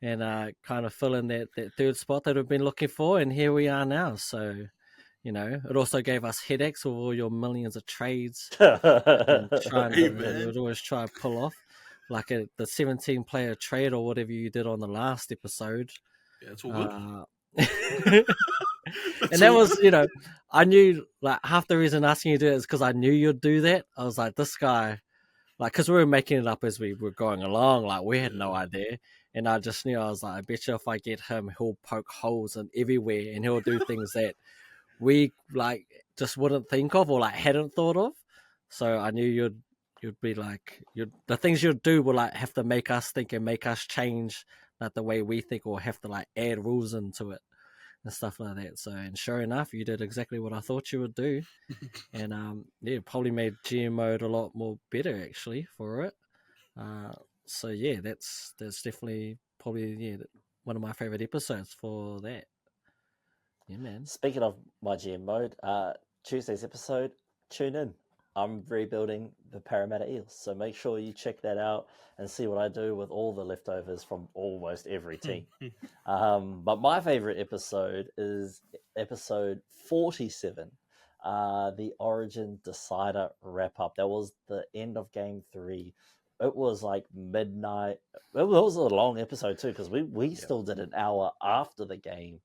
and kind of fill in that third spot that we've been looking for, and here we are now. So it also gave us headaches with all your millions of trades and we'd always try to pull off like the 17-player trade or whatever you did on the last episode. Yeah, it's all good. And that was, I knew like half the reason asking you to do it is because I knew you'd do that. I was like, this guy, like, because we were making it up as we were going along, like we had no idea. And I just knew, I was like, I bet you if I get him, he'll poke holes in everywhere and he'll do things that we like just wouldn't think of or like hadn't thought of. So I knew you'd be like, the things you'd do will like have to make us think and make us change like the way we think, or have to like add rules into it and stuff like that. So, and sure enough, you did exactly what I thought you would do. And probably made GM mode a lot more better actually for it. So yeah, that's definitely probably one of my favorite episodes for that. Yeah, man. Speaking of My GM mode, Tuesday's episode, tune in. I'm rebuilding the Parramatta Eels, so make sure you check that out and see what I do with all the leftovers from almost every team. But my favorite episode is episode 47, the Origin Decider wrap-up. That was the end of Game 3. It was like midnight. It was a long episode too, because we still did an hour after the game.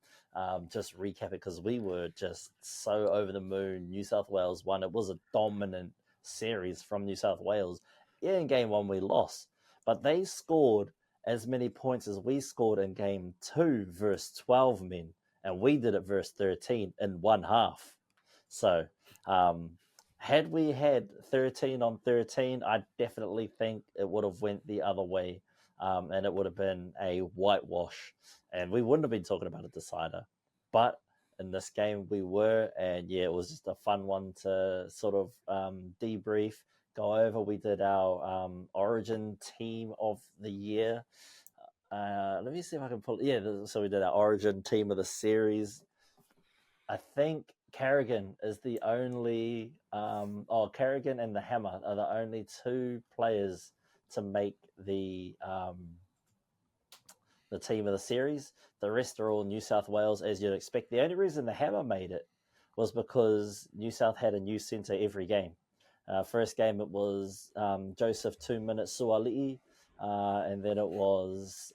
Just recap it, because we were just so over the moon. New South Wales won. It was a dominant series from New South Wales. Yeah, in Game 1 we lost, but they scored as many points as we scored in Game 2 versus 12 men, and we did it versus 13 in one half. So had we had 13 on 13, I definitely think it would have went the other way, and it would have been a whitewash, and we wouldn't have been talking about a decider. But in this game we were, and yeah, it was just a fun one to sort of debrief, go over. We did our Origin Team of the Year. Let me see if I can pull. Yeah, so we did our Origin Team of the Series. I think Carrigan is the only. Carrigan and the Hammer are the only 2 players to make the team of the series. The rest are all New South Wales, as you'd expect. The only reason the Hammer made it was because New South had a new centre every game. First game it was Joseph 2 minute Suali'i, and then it was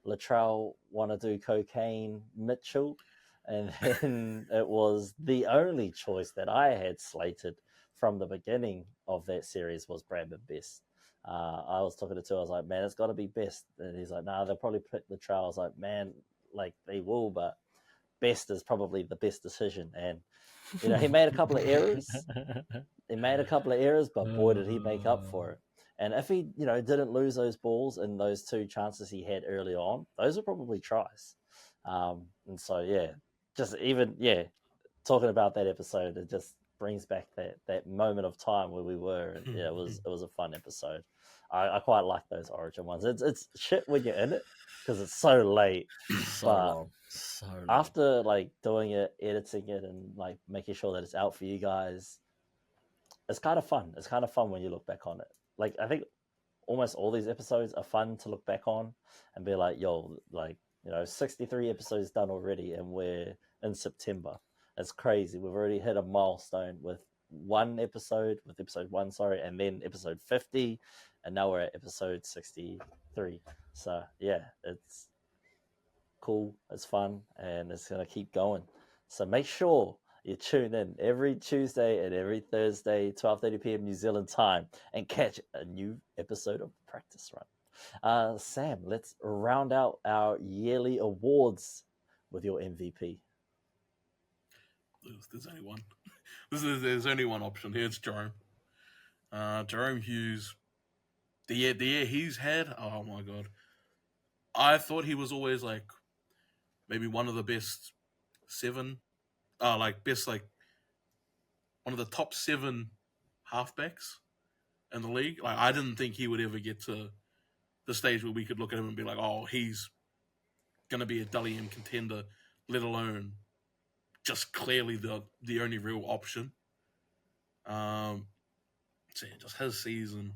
Latrell wanna do cocaine Mitchell, and then it was the only choice that I had slated from the beginning of that series was Brandon Best. I was talking to two. I was like, man, it's got to be Best, and he's like, nah, they'll probably pick Latrell. I was like, man, like they will, but Best is probably the best decision. And he made a couple of errors. He made a couple of errors, but boy, did he make up for it. And if he, didn't lose those balls in those two chances he had early on, those were probably tries. And so, just even, talking about that episode, it just brings back that moment of time where we were. And it was a fun episode. I quite like those Origin ones. It's shit when you're in it because it's so late. So But long. So long. after like doing it, editing it, and like making sure that it's out for you guys, it's kind of fun. It's kind of fun when you look back on it. Like I think almost all these episodes are fun to look back on and be like, yo, like 63 episodes done already, and we're in September. It's crazy. We've already hit a milestone with episode 1, sorry, and then episode 50, and now we're at episode 63. So yeah, it's cool, it's fun, and it's gonna keep going. So make sure you tune in every Tuesday and every Thursday, 12:30 p.m. New Zealand time, and catch a new episode of Practice Run. Sam, let's round out our yearly awards with your MVP. There's only one. There's only one option here. It's Jerome. Jerome Hughes. The year he's had. Oh my god. I thought he was always like maybe one of the best 7. Best like one of the top 7 halfbacks in the league. Like I didn't think he would ever get to the stage where we could look at him and be like, oh, he's gonna be a Dally M contender, let alone just clearly the only real option. So yeah, just his season.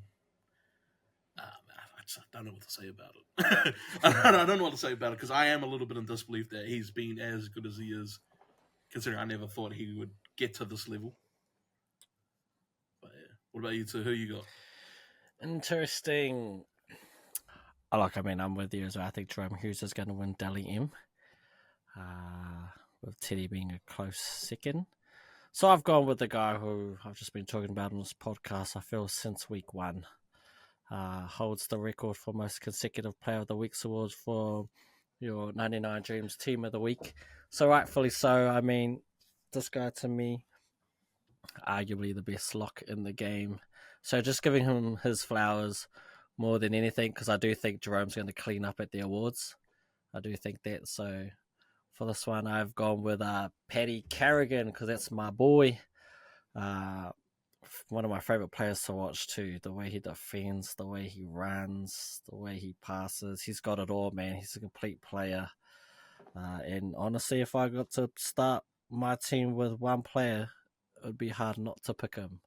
I don't know what to say about it. I don't know what to say about it because I am a little bit in disbelief that he's been as good as he is, considering I never thought he would get to this level. But yeah, what about you two? Who you got? Interesting. I'm with you as well. I think Jerome Hughes is going to win Dally M, with Teddy being a close second. So I've gone with the guy who I've just been talking about on this podcast, I feel, since week 1. Holds the record for most consecutive Player of the Week's awards for your 99 Dreams Team of the Week. So rightfully so. I mean, this guy to me, arguably the best lock in the game. So just giving him his flowers more than anything, because I do think Jerome's going to clean up at the awards. I do think that. So for this one, I've gone with Paddy Carrigan, because that's my boy. One of my favourite players to watch too. The way he defends, the way he runs, the way he passes. He's got it all, man. He's a complete player. And honestly, if I got to start my team with one player, it would be hard not to pick him.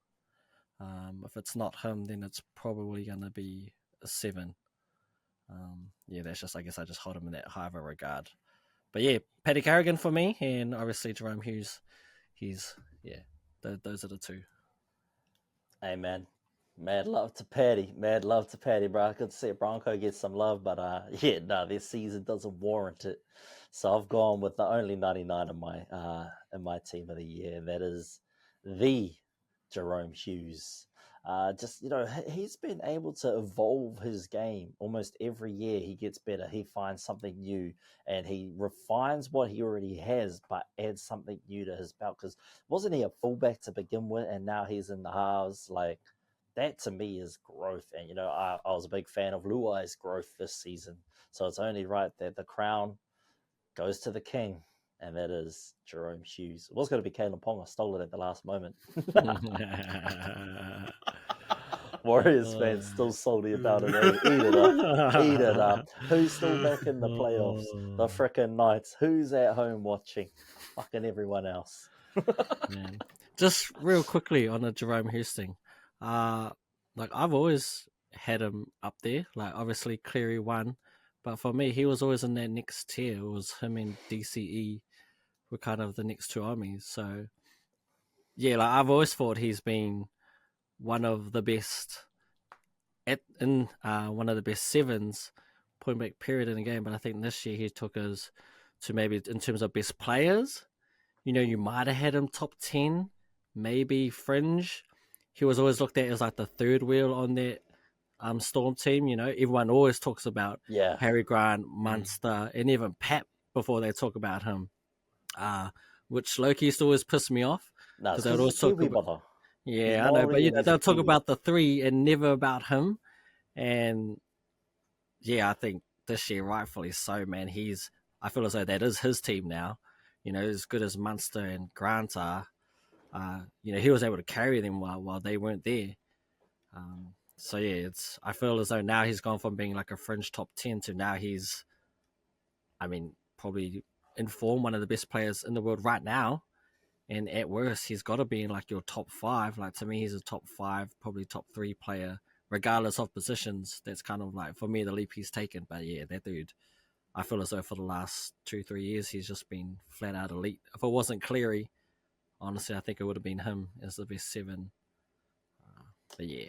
If it's not him, then it's probably going to be a 7. That's just, I guess I just hold him in that high of a regard. But yeah, Paddy Carrigan for me, and obviously Jerome Hughes. Those are the two. Hey man, mad love to Paddy, bro. Good to see a Bronco get some love, but this season doesn't warrant it. So I've gone with the only 99 in my team of the year, and that is the Jerome Hughes. He's been able to evolve his game almost every year. He gets better. He finds something new, and he refines what he already has, but adds something new to his belt. Because wasn't he a fullback to begin with, and now he's in the halves? Like that to me is growth. And I was a big fan of Luai's growth this season. So it's only right that the crown goes to the king, and that is Jerome Hughes. It was going to be Kalen Ponga. Stole it at the last moment. Warriors fans still salty about it. Eat it up. Who's still back in the playoffs? The frickin' Knights. Who's at home watching? Fucking everyone else. Man. Just real quickly on the Jerome Hughes thing. I've always had him up there. Like obviously Cleary won, but for me he was always in that next tier. It was him and DCE were kind of the next two armies. So yeah, like I've always thought he's been one of the best one of the best sevens point blank period in the game. But I think this year he took us to maybe in terms of best players. You might have had him top 10, maybe fringe. He was always looked at as like the third wheel on that Storm team. Everyone always talks about Yeah, Harry Grant, Munster, and even Pep before they talk about him. Which Loki used to always piss me off no, because it's they would because he's always a talk Kiwi, about. brother. He's Yeah, I know, but Maori and he's a they'll talk Kiwi. about the three and never about him. And yeah, I think this year, rightfully so, man. I feel as though that is his team now. As good as Munster and Grant are, he was able to carry them while they weren't there. So yeah, I feel as though now he's gone from being like a fringe top 10 to now he's, probably in form, one of the best players in the world right now. And at worst, he's got to be in like your top 5. Like to me, he's a top 5, probably top 3 player, regardless of positions. That's kind of like for me the leap he's taken. But yeah, that dude, I feel as though for the last 2-3 years he's just been flat out elite. If it wasn't Cleary, honestly, I think it would have been him as the best 7. But yeah,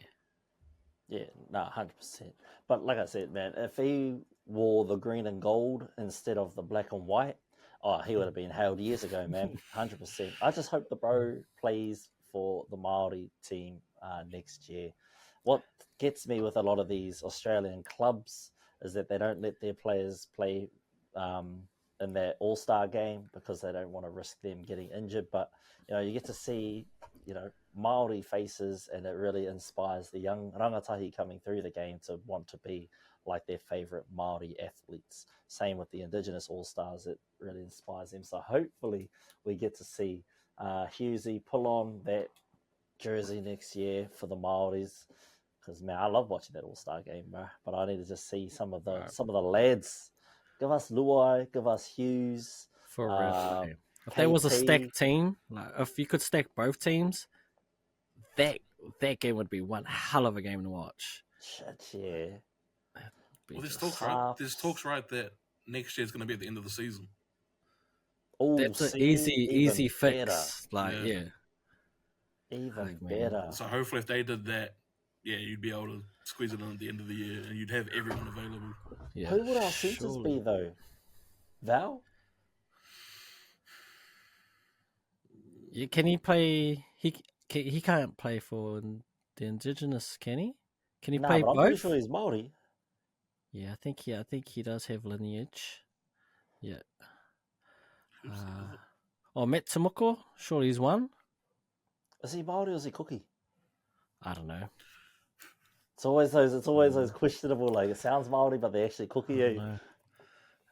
Yeah, no, 100%. But like I said, man, if he wore the green and gold instead of the black and white, oh, he would have been hailed years ago, man. 100%. I just hope the bro plays for the Maori team next year. What gets me with a lot of these Australian clubs is that they don't let their players play um, in their All-Star game because they don't want to risk them getting injured. But you get to see Maori faces, and it really inspires the young rangatahi coming through the game to want to be like their favourite Maori athletes. Same with the Indigenous All Stars; it really inspires them. So hopefully, we get to see Hughesy pull on that jersey next year for the Maoris. Because man, I love watching that All Star game, bro. But I need to just see some of the lads. Give us Luai, give us Hughes, for real. If there was a KP. stacked team, like if you could stack both teams, that game would be one hell of a game to watch. Shit, yeah. Well, there's Just, talks, right? There's talks, right, that next year is going to be at the end of the season. Oh, that's an see, easy even fix. better. Like, yeah. Even Man. better. So hopefully, if they did that, yeah, you'd be able to squeeze it in at the end of the year, and you'd have everyone available. Yeah, Who would our centres be, though? Val? Yeah, can he play? He can't play for the Indigenous, can he? Can he Nah, play but I'm pretty both? sure he's Maori. Yeah, I think he does have lineage. Yeah. Matt Timoko, surely he's one. Is he Maori or is he Cookie? I don't know. It's always those questionable. Like it sounds Maori, but they actually Cookie. I don't know.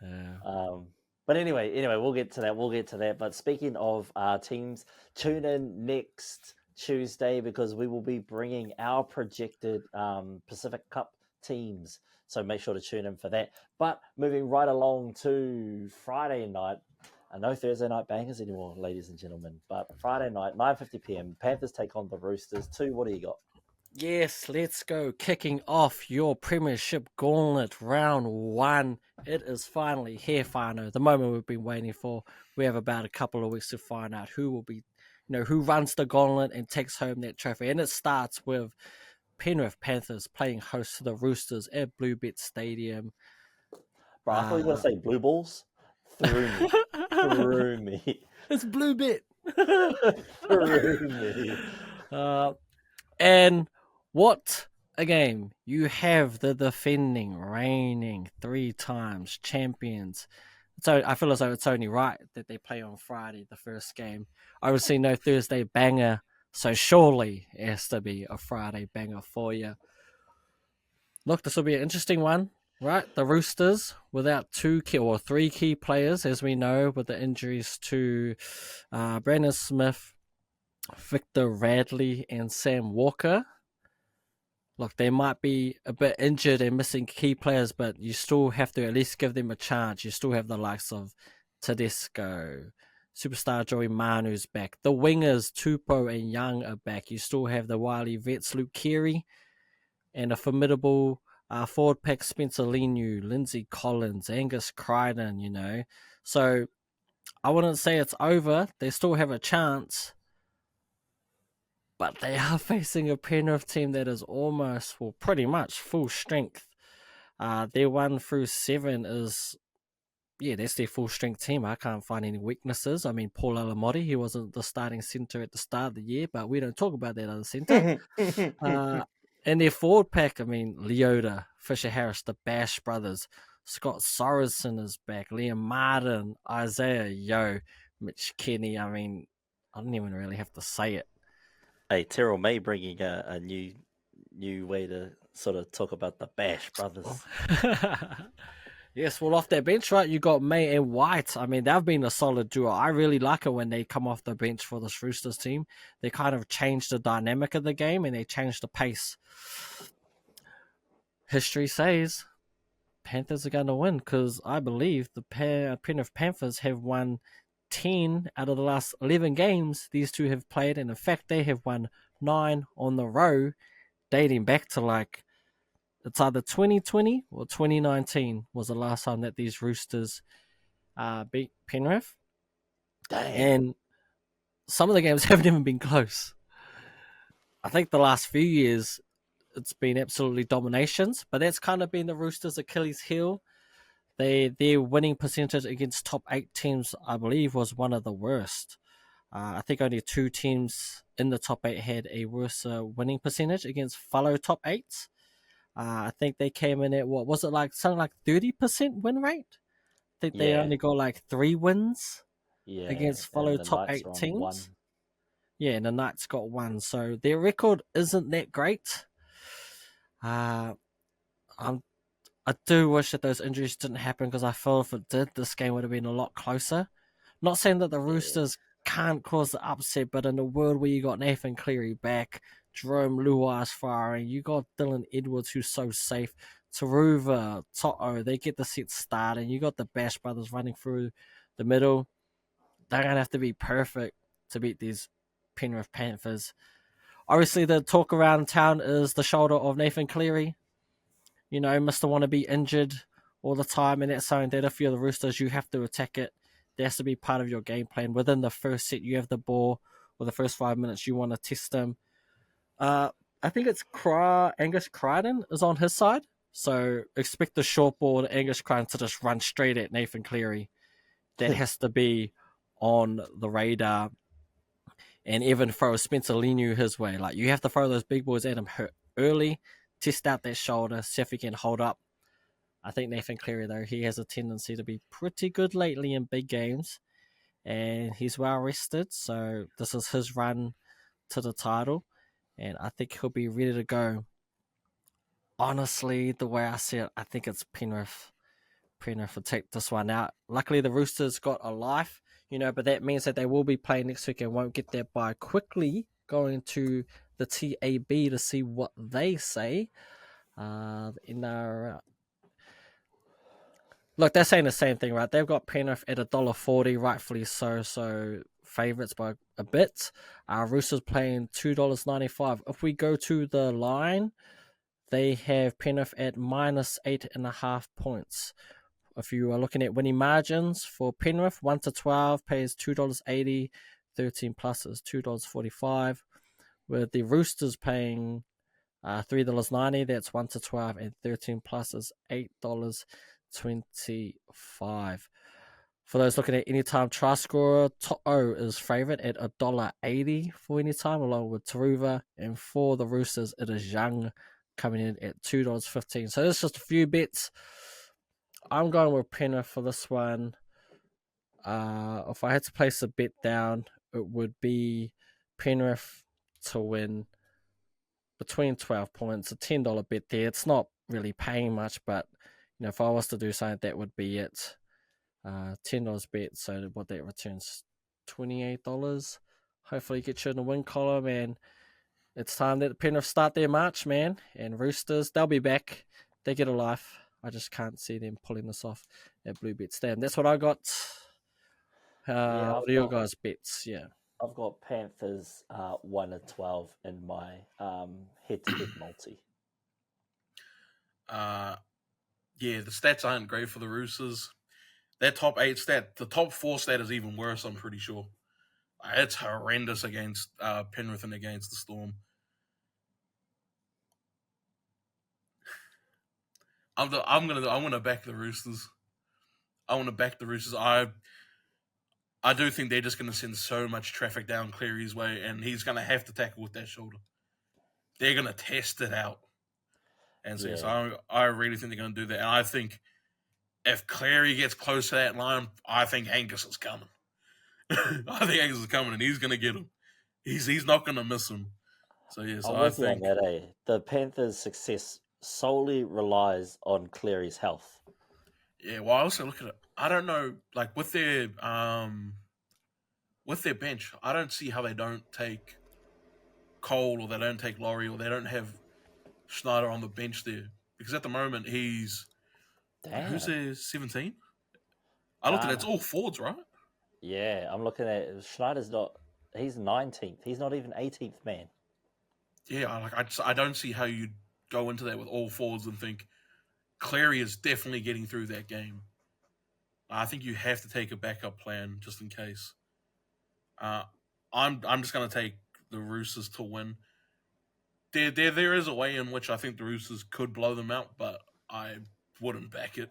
Yeah. But anyway, we'll get to that. But speaking of teams, tune in next Tuesday because we will be bringing our projected Pacific Cup teams. So make sure to tune in for that. But moving right along to Friday night. No Thursday night bangers anymore, ladies and gentlemen. But Friday night, 9:50 p.m. Panthers take on the Roosters. What do you got? Yes, let's go. Kicking off your Premiership Gauntlet Round 1. It is finally here, Fano. The moment we've been waiting for. We have about a couple of weeks to find out who will be, who runs the gauntlet and takes home that trophy. And it starts with Penrith Panthers playing host to the Roosters at Bluebet Stadium. Bro, I thought you were going to say blue balls. Through me. It's Bluebet. Through me. And what a game. You have the defending, reigning 3 times champions. So I feel as though it's only right that they play on Friday, the first game. Obviously, no Thursday banger, so surely it has to be a Friday banger for you. Look, this will be an interesting one, right? The Roosters, without 3 key players, as we know, with the injuries to Brandon Smith, Victor Radley, and Sam Walker. Look, they might be a bit injured and missing key players, but you still have to at least give them a chance. You still have the likes of Tedesco, superstar Joey Manu's back. The wingers, Tupou and Young, are back. You still have the wily vets, Luke Keary, and a formidable forward pack, Spencer Leniu, Lindsay Collins, Angus Crichton, So I wouldn't say it's over. They still have a chance. but they are facing a Penrith team that is almost, well, pretty much full strength. Their 1-7 is, that's their full strength team. I can't find any weaknesses. I mean, Paul Alamotti, he wasn't the starting centre at the start of the year, but we don't talk about that other centre. And their forward pack, I mean, Leota, Fisher Harris, the Bash brothers, Scott Sorensen is back, Liam Martin, Isaiah Yeo, Mitch Kenny. I mean, I don't even really have to say it. Hey, Terrell May bringing a new way to sort of talk about the Bash brothers. Yes, well, off their bench, right, you got May and White. I mean, they've been a solid duo. I really like it when they come off the bench for this Roosters team. They kind of change the dynamic of the game and they change the pace. History says Panthers are going to win because I believe the Penrith Panthers have won 10 out of the last 11 games these two have played. And in fact, they have won 9 on the row, dating back to it's either 2020 or 2019 was the last time that these Roosters beat Penrith. Damn. And some of the games haven't even been close. I think the last few years it's been absolutely dominations, but that's kind of been the Roosters' Achilles heel. Their winning percentage against top 8 teams, I believe, was one of the worst. I think only 2 teams in the top 8 had a worse winning percentage against fellow top 8s. I think they came in at, what was it, something like 30% win rate? I think they only got 3 wins against fellow top 8 teams. 1. Yeah, and the Knights got 1. So their record isn't that great. I do wish that those injuries didn't happen because I feel if it did, this game would have been a lot closer. Not saying that the Roosters can't cause the upset, but in a world where you got Nathan Cleary back, Jerome Luai's firing, you got Dylan Edwards who's so safe, Taruva, To'o, they get the set started, and you got the Bash brothers running through the middle. They're going to have to be perfect to beat these Penrith Panthers. Obviously, the talk around town is the shoulder of Nathan Cleary. You know, Mr. Wannabe injured all the time, and that's something that if you're the Roosters, you have to attack it. There has to be part of your game plan. Within the first set, you have the ball, or the first 5 minutes, you want to test them. I think it's Angus Crichton is on his side, so expect the short ball to Angus Crichton to just run straight at Nathan Cleary. That has to be on the radar. And even throw Spencer Leniu his way. You have to throw those big boys at him early, test out that shoulder, see if he can hold up. I think Nathan Cleary, though, he has a tendency to be pretty good lately in big games. And he's well rested, so this is his run to the title. And I think he'll be ready to go. Honestly, the way I see it, I think it's Penrith. Penrith will take this one out. Luckily, the Roosters got a life, but that means that they will be playing next week and won't get that bye quickly. Going to the TAB to see what they say. In our look, they're saying the same thing, right? They've got Penrith at $1.40, rightfully so. So favourites by a bit. Roosters playing $2.95. If we go to the line, they have Penrith at -8.5 points. If you are looking at winning margins for Penrith, 1 to 12 pays $2.80, 13 plus is $2.45. With the Roosters paying $3.90, that's 1 to 12, and 13 plus is $8.25. For those looking at anytime try scorer, To'o is favourite at $1.80 for anytime, along with Taruva. And for the Roosters, it is Young coming in at $2.15. So there's just a few bets. I'm going with Penrith for this one. If I had to place a bet down, it would be Penrith to win between 12 points, a $10 bet there. It's not really paying much, but if I was to do something, that would be it. $10 bet, so what that returns $28. Hopefully get you in the win column, and it's time that the Penrith start their march, man. And Roosters, they'll be back. They get a life. I just can't see them pulling this off at Blue Bet Stand. That's what I got. What are your guys' bets? Yeah. I've got Panthers 1 to 12 in my head-to-head multi. The stats aren't great for the Roosters. Their top 8 stat, the top 4 stat is even worse, I'm pretty sure. It's horrendous against Penrith and against the Storm. I'm gonna back the Roosters. I want to back the Roosters. I do think they're just going to send so much traffic down Cleary's way, and he's going to have to tackle with that shoulder. They're going to test it out. And so I really think they're going to do that. And I think if Cleary gets close to that line, I think Angus is coming. I think Angus is coming, and he's going to get him. He's not going to miss him. So, yes, I'm I with you on think... that, eh? The Panthers' success solely relies on Cleary's health. Yeah, well, I also look at it. I don't know, like, with their bench, I don't see how they don't take Cole, or they don't take Laurie, or they don't have Schneider on the bench there. Because at the moment, he's... Damn. Who's there, 17? I looked at it, it's all forwards, right? Yeah, I'm looking at it. Schneider's not... He's 19th. He's not even 18th man. Yeah, I don't see how you go into that with all forwards and think Cleary is definitely getting through that game. I think you have to take a backup plan just in case. I'm just going to take the Roosters to win. There is a way in which I think the Roosters could blow them out, but I wouldn't back it.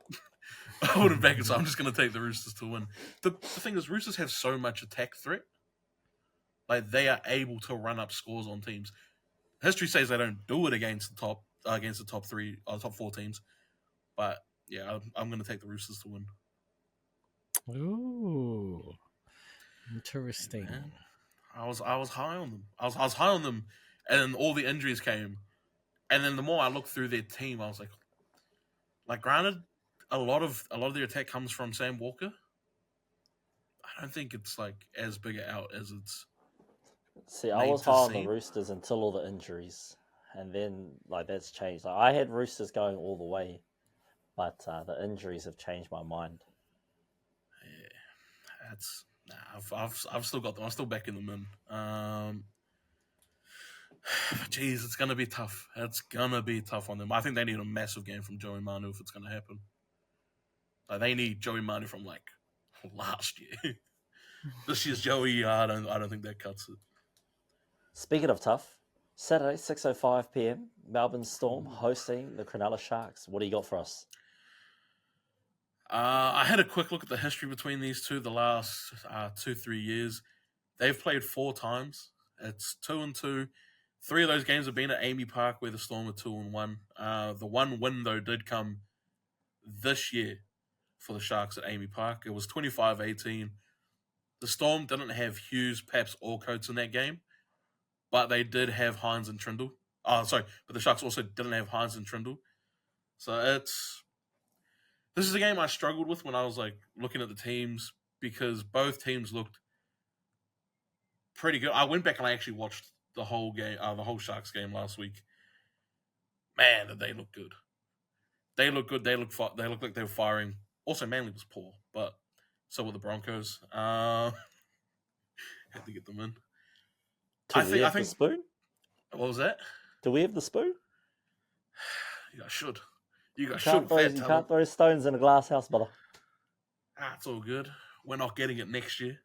I wouldn't back it, so I'm just going to take the Roosters to win. The thing is, Roosters have so much attack threat. Like, they are able to run up scores on teams. History says they don't do it against the top 3 or top 4 teams. But yeah, I'm going to take the Roosters to win. Ooh, interesting. Yeah, I was high on them. I was high on them, and then all the injuries came, and then the more I looked through their team, I was like, granted, a lot of their attack comes from Sam Walker. I don't think it's like as big a out as it's. See, I was high on the Roosters until all the injuries, and then like that's changed. Like, I had Roosters going all the way, but the injuries have changed my mind. Yeah, I've still got them. I'm still backing them in. Jeez, it's gonna be tough. It's gonna be tough on them. I think they need a massive game from Joey Manu if it's gonna happen. Like, they need Joey Manu from like last year. This year's Joey, I don't think that cuts it. Speaking of tough, Saturday 6:05 p.m. Melbourne Storm hosting the Cronulla Sharks. What do you got for us? I had a quick look at the history between these two the last 2-3 years. They've played 4 times. It's 2-2. 3 of those games have been at Amy Park, where the Storm are 2-1. The one win, though, did come this year for the Sharks at Amy Park. It was 25-18. The Storm didn't have Hughes, Paps, or Coates in that game, but they did have Hines and Trindle. But the Sharks also didn't have Hines and Trindle. So this is a game I struggled with when I was like looking at the teams, because both teams looked pretty good. I went back and I actually watched the whole game, the whole Sharks game last week. Man, did they look good. They look good. They look like they were firing. Also, Manly was poor, but so were the Broncos. Had to get them in. I think the spoon? What was that? Do we have the spoon? You guys should. You can't throw stones in a glass house, brother. It's all good. We're not getting it next year.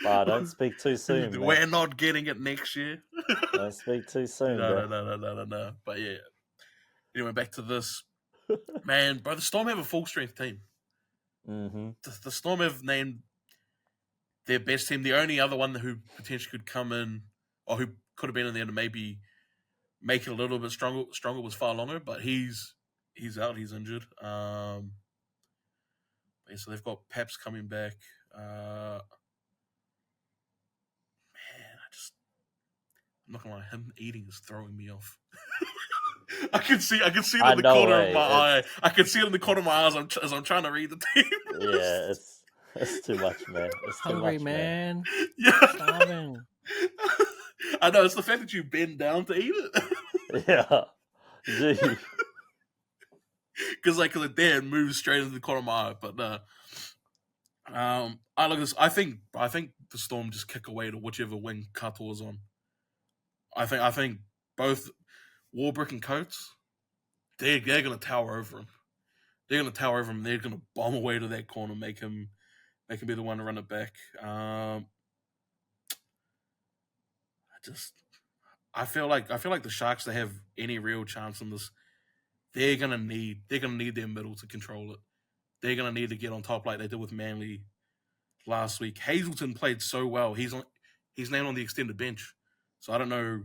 Don't speak too soon. Man. We're not getting it next year. Don't speak too soon. No. But yeah. Anyway, back to this. Man, bro, the Storm have a full strength team. Mm-hmm. The Storm have named their best team. The only other one who potentially could come in, or who could have been in there to maybe make it a little bit stronger was far longer, but he's out. He's injured. So they've got Paps coming back. I'm not gonna lie, him eating is throwing me off. I can see it in the corner of my eye. I can see it in the corner of my eyes as I'm trying to read the team. Yeah, it's too much, man. It's too hungry, much, man. Yeah. Starving. I know, it's the fact that you bend down to eat it. Yeah. Gee. Because it moves straight into the corner of my eye. But I look at this. I think the Storm just kick away to whichever wing Katoa's on. I think both Warbrick and Coates, they're going to tower over him. They're going to tower over him. They're going to bomb away to that corner, make him be the one to run it back. I feel like the Sharks, to have any real chance in this, they're gonna need their middle to control it. They're gonna need to get on top like they did with Manly last week. Hazleton played so well. He's named on the extended bench. So I don't know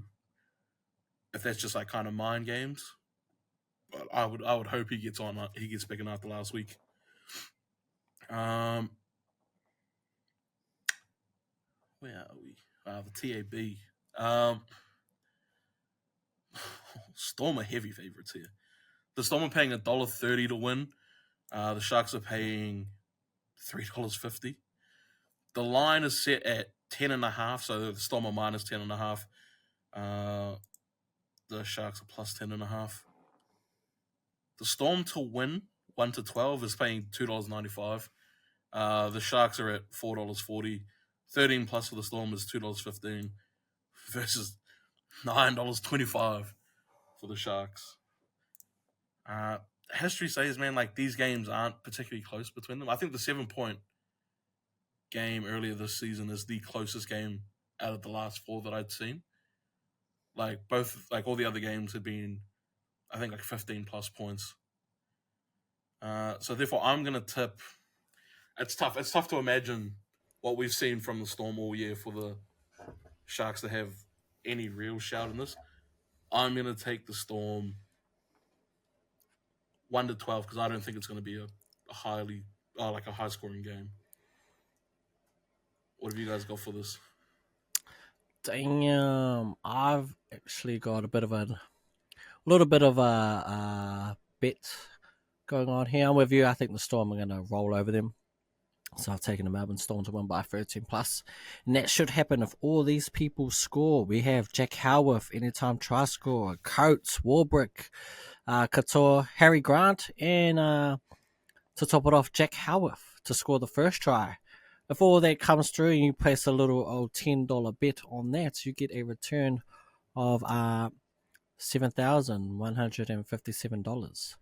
if that's just like kind of mind games. But I would hope he gets picking after last week. Where are we? The TAB. Storm are heavy favourites here. The Storm are paying $1.30 to win. The Sharks are paying $3.50. The line is set at 10.5, so the Storm are minus 10.5. The Sharks are plus 10.5. The Storm to win 1-12 is paying $2.95. The Sharks are at $4.40. 13 plus for the Storm is $2.15 versus $9.25 for the Sharks. History says, man, like these games aren't particularly close between them. I think the 7-point game earlier this season is the closest game out of the last 4 that I'd seen. Like all the other games had been, I think, like 15 plus points. So therefore, I'm gonna tip. It's tough. It's tough to imagine what we've seen from the Storm all year for the Sharks to have any real shout in this. I'm gonna take the Storm 1-12 because I don't think it's gonna be a high scoring game. What have you guys got for this? Damn, I've actually got a little bit of a bet going on here. I'm with you. I think the Storm are going to roll over them. So I've taken the Melbourne Storm to win by 13 plus. And that should happen if all these people score. We have Jack Howarth, anytime try scorer, Coates, Warbrick, Couture, Harry Grant, and to top it off, Jack Howarth to score the first try. If all that comes through and you place a little old $10 bet on that, you get a return of $7,157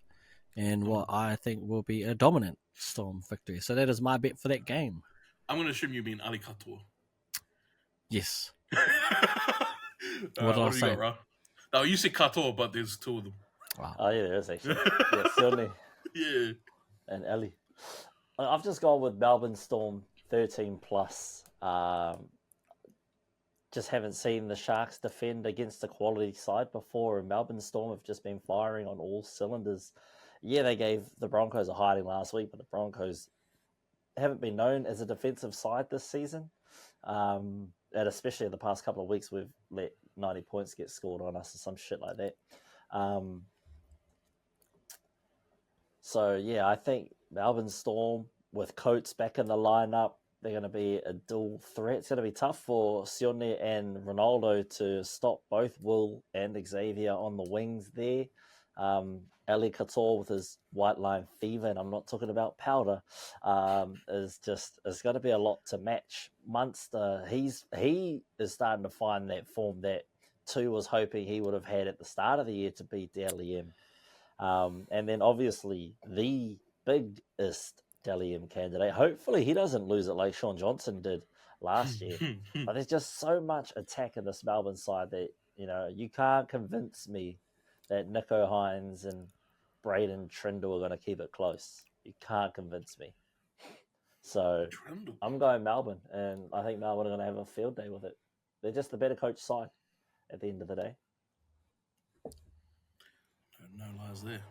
and what I think will be a dominant Storm victory. So that is my bet for that game. I'm going to assume you mean Ali Couture. Yes. What do you got, Ra? No, you said Couture, but there's 2 of them. Wow. Oh, yeah, there is actually. Yeah, Sydney. Yeah. And Ali. I've just gone with Melbourne Storm 13 plus. Just haven't seen the Sharks defend against a quality side before. And Melbourne Storm have just been firing on all cylinders. Yeah, they gave the Broncos a hiding last week, but the Broncos haven't been known as a defensive side this season. And especially in the past couple of weeks, we've let 90 points get scored on us or some shit like that. So, yeah, I think Melbourne Storm with Coates back in the lineup, they're going to be a dual threat. It's going to be tough for Sione and Ronaldo to stop both Will and Xavier on the wings there. Ali Couture with his white line fever, and I'm not talking about powder, is going to be a lot to match. Munster, he is starting to find that form that Tu was hoping he would have had at the start of the year to beat Dally M. And then obviously the biggest Dally M candidate, hopefully he doesn't lose it like Sean Johnson did last year. But there's just so much attack in this Melbourne side that, you can't convince me that Nico Hines and Braden Trindle are going to keep it close. You can't convince me. So I'm going Melbourne, and I think Melbourne are going to have a field day with it. They're just the better coach side at the end of the day. No lies there.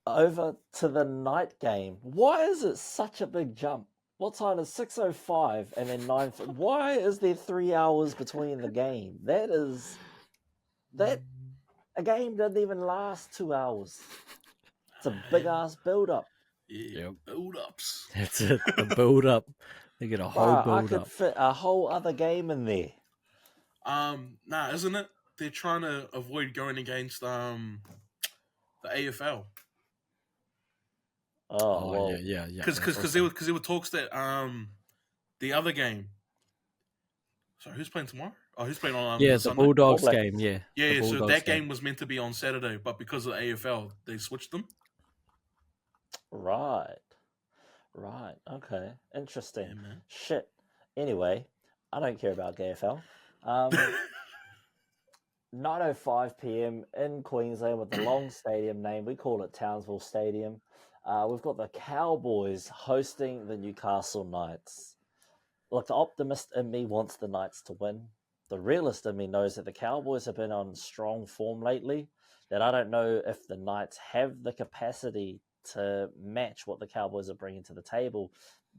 Over to the night game. Why is it such a big jump? What time is 6:05 and then 9? Why is there 3 hours between the game? A game doesn't even last 2 hours. It's a big ass build up. Yeah, yep. Build ups. That's it. The build up. They get a whole build up. I could fit a whole other game in there. Nah, isn't it? They're trying to avoid going against the AFL. Oh well, yeah. Because there were talks that the other game. Sorry, who's playing tomorrow? Oh, who's playing on the Sunday? Bulldogs game. Yeah. Yeah. So that game was meant to be on Saturday, but because of the AFL, they switched them. Right. Okay. Interesting. Yeah, man. Shit. Anyway, I don't care about AFL. Um, 9:05 p.m. in Queensland with the long stadium name. We call it Townsville Stadium. We've got the Cowboys hosting the Newcastle Knights. Look, the optimist in me wants the Knights to win. The realist in me knows that the Cowboys have been on strong form lately, that I don't know if the Knights have the capacity to match what the Cowboys are bringing to the table.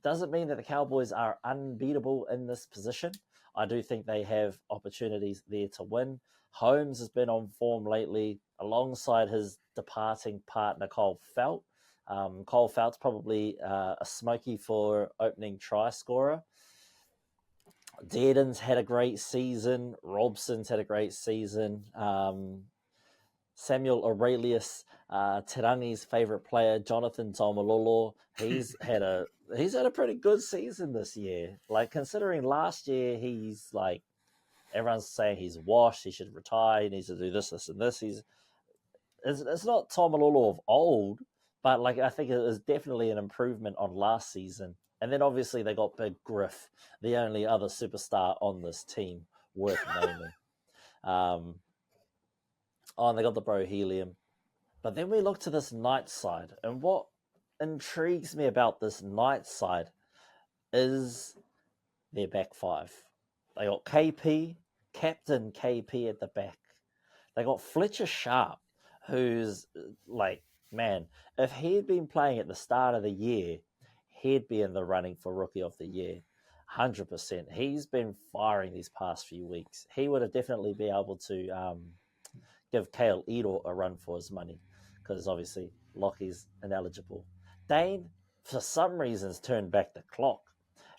Doesn't mean that the Cowboys are unbeatable in this position. I do think they have opportunities there to win. Holmes has been on form lately alongside his departing partner, Cole Felt. Cole Felt's probably a smoky for opening try scorer. Dearden's had a great season. Robson's had a great season. Samuel Aurelius, Tirangi's favourite player, Jonathan Tomalolo, he's had a pretty good season this year. Like, considering last year, he's like, everyone's saying he's washed, he should retire, he needs to do this, and this. It's not Tomalolo of old, but like, I think it is definitely an improvement on last season. And then obviously they got Big Griff, the only other superstar on this team worth naming. And they got the Bro Helium. But then we look to this night side, and what intrigues me about this night side is their back five. They got KP, Captain KP at the back. They got Fletcher Sharp, who's like, man, if he'd been playing at the start of the year, he'd be in the running for Rookie of the Year. 100%. He's been firing these past few weeks. He would have definitely been able to give Kale Edor a run for his money, because obviously Lockie's ineligible. Dane, for some reasons, turned back the clock.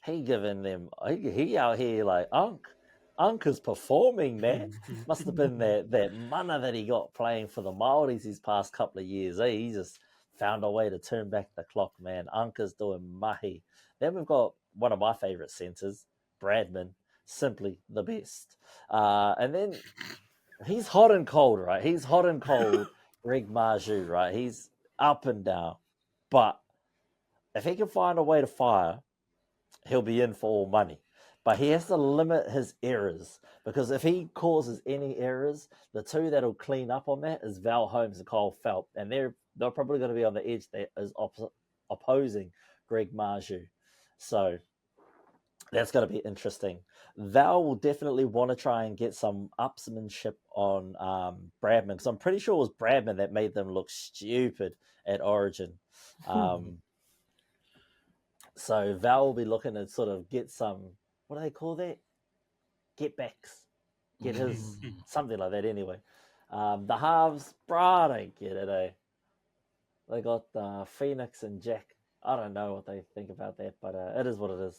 He out here like, Unk is performing, man. Must have been that mana that he got playing for the Māoris these past couple of years. He just found a way to turn back the clock, man. Unk is doing mahi. Then we've got one of my favourite centres, Bradman, simply the best. And then he's hot and cold, right? He's hot and cold, Greg Marju, right? He's up and down. But if he can find a way to fire, he'll be in for all money. But he has to limit his errors, because if he causes any errors, the two that'll clean up on that is Val Holmes and Cole Felt. And they're probably going to be on the edge that is opposing Greg Marju. So that's going to be interesting. Val will definitely want to try and get some upsmanship on Bradman, because I'm pretty sure it was Bradman that made them look stupid at Origin. So Val will be looking to sort of get some, what do they call that? Get backs. Get his, something like that anyway. The halves, I don't get it, eh? They got Phoenix and Jack. I don't know what they think about that, but it is what it is.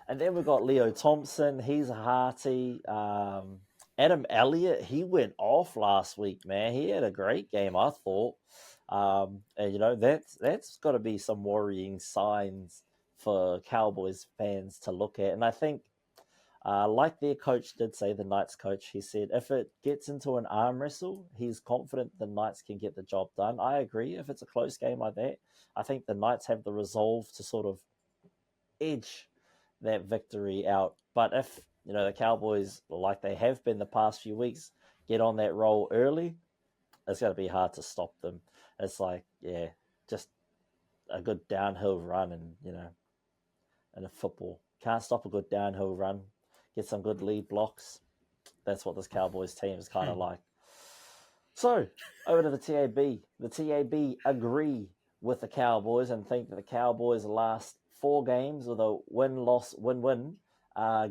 And then we've got Leo Thompson. He's a hearty. Adam Elliott, he went off last week, man. He had a great game, I thought. And, you know, that's got to be some worrying signs for Cowboys fans to look at. And I think, like their coach did say, the Knights coach, he said, if it gets into an arm wrestle, he's confident the Knights can get the job done. I agree. If it's a close game like that, I think the Knights have the resolve to sort of edge that victory out. But if, you know, the Cowboys, like they have been the past few weeks, get on that roll early, it's going to be hard to stop them. It's like, yeah, just a good downhill run, and, you know, in a football, can't stop a good downhill run. Get some good lead blocks. That's what this Cowboys team is kind of like. So, over to the TAB. The TAB agree with the Cowboys and think that the Cowboys' last 4 games with a win-loss, win-win,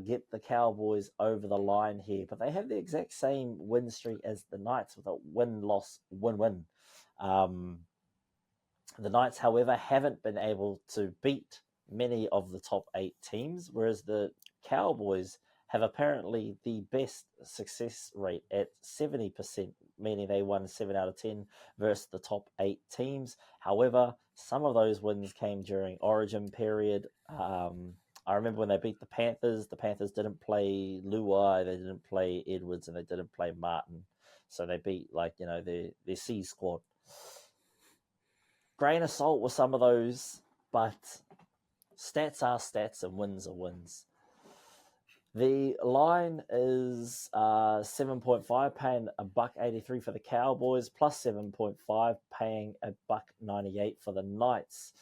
get the Cowboys over the line here. But they have the exact same win streak as the Knights with a win-loss, win-win. The Knights, however, haven't been able to beat many of the top 8 teams, whereas the Cowboys have apparently the best success rate at 70%, meaning they won 7 out of 10 versus the top 8 teams. However, some of those wins came during Origin period. I remember when they beat the Panthers didn't play Luai, they didn't play Edwards, and they didn't play Martin. So they beat, like, you know, their C squad. Grain of salt with some of those, but stats are stats and wins are wins. The line is 7.5, paying $1.83 for the Cowboys, plus 7.5, paying $1.98 for the Knights.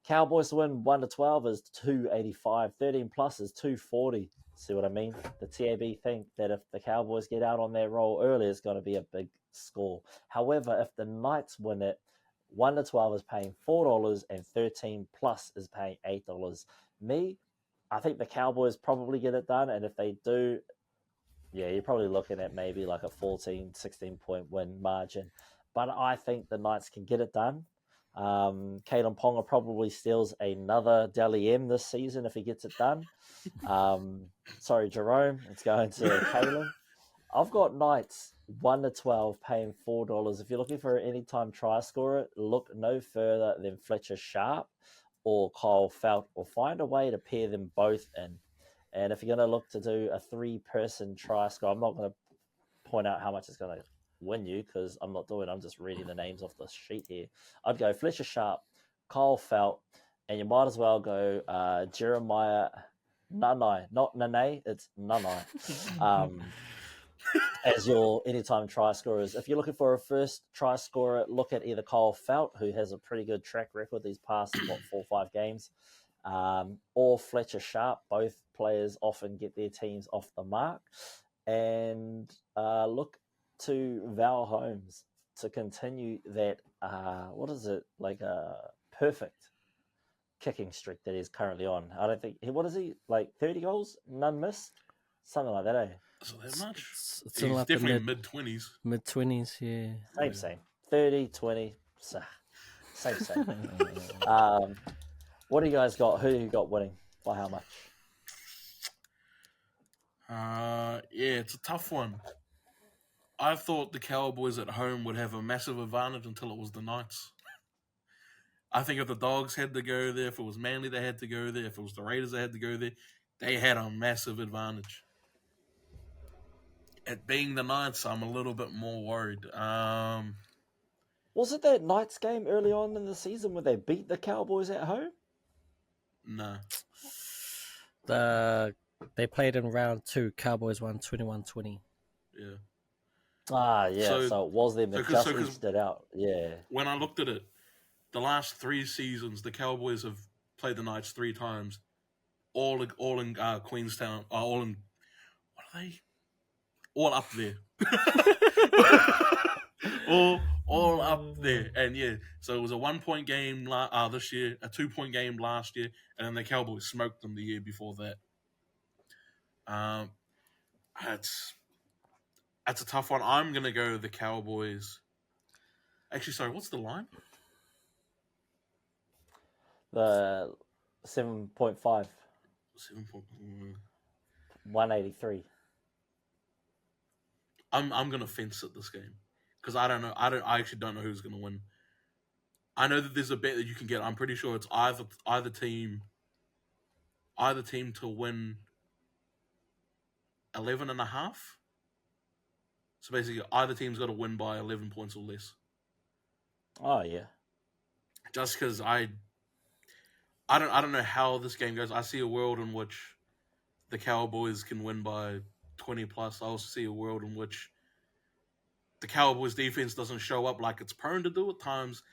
Cowboys to win 1-12 is 285. 13 plus is 240. See what I mean? The TAB think that if the Cowboys get out on their roll early, it's going to be a big score. However, if the Knights win it, 1-12 is paying $4 and 13 plus is paying $8. I think the Cowboys probably get it done, and if they do, yeah, you're probably looking at maybe like a 14, 16-point win margin. But I think the Knights can get it done. Kalen Ponga probably steals another Dally M this season if he gets it done. Sorry, Jerome, it's going to Kalen. I've got Knights 1-12 paying $4. If you're looking for an anytime try scorer, look no further than Fletcher Sharp or Kyle Felt, or find a way to pair them both in. And if you're going to look to do a 3-person try score, I'm not going to point out how much it's going to win you because I'm not doing it. I'm just reading the names off the sheet here. I'd go Fletcher Sharp, Kyle Felt, and you might as well go Jeremiah Nanai. Not Nane, it's Nanai. As your anytime try scorers. If you're looking for a first try scorer, look at either Kyle Felt, who has a pretty good track record these past 4 or 5 games, or Fletcher Sharp. Both players often get their teams off the mark. And look to Val Holmes to continue that, like a perfect kicking streak that he's currently on. I don't think, what is he, like 30 goals, none missed? Something like that, eh? So that much? It's He's like definitely mid-20s. Mid-20s, yeah. Same. 30, 20, same. What do you guys got? Who you got winning? By how much? Yeah, it's a tough one. I thought the Cowboys at home would have a massive advantage until it was the Knights. I think if the Dogs had to go there, if it was Manly they had to go there, if it was the Raiders they had to go there, they had a massive advantage. At being the Knights, I'm a little bit more worried. Was it that Knights game early on in the season where they beat the Cowboys at home? No. They played in round 2. Cowboys won 21-20. Yeah. Yeah. So it was them that just edged it out. Yeah. When I looked at it, the last 3 seasons, the Cowboys have played the Knights 3 times, all in Queenstown, all in, what are they? All up there. all up there. And yeah, so it was a 1-point game this year, a 2-point game last year, and then the Cowboys smoked them the year before that. That's a tough one. I'm going to go the Cowboys. Actually, sorry, what's the line? The 7.5. 183. I'm gonna fence at this game because I don't know. I actually don't know who's gonna win. I know that there's a bet that you can get. I'm pretty sure it's either team to win 11.5. So basically, either team's got to win by 11 points or less. Oh yeah. Just because I don't know how this game goes. I see a world in which the Cowboys can win by 20 plus. I also see a world in which the Cowboys defense doesn't show up like it's prone to do at times,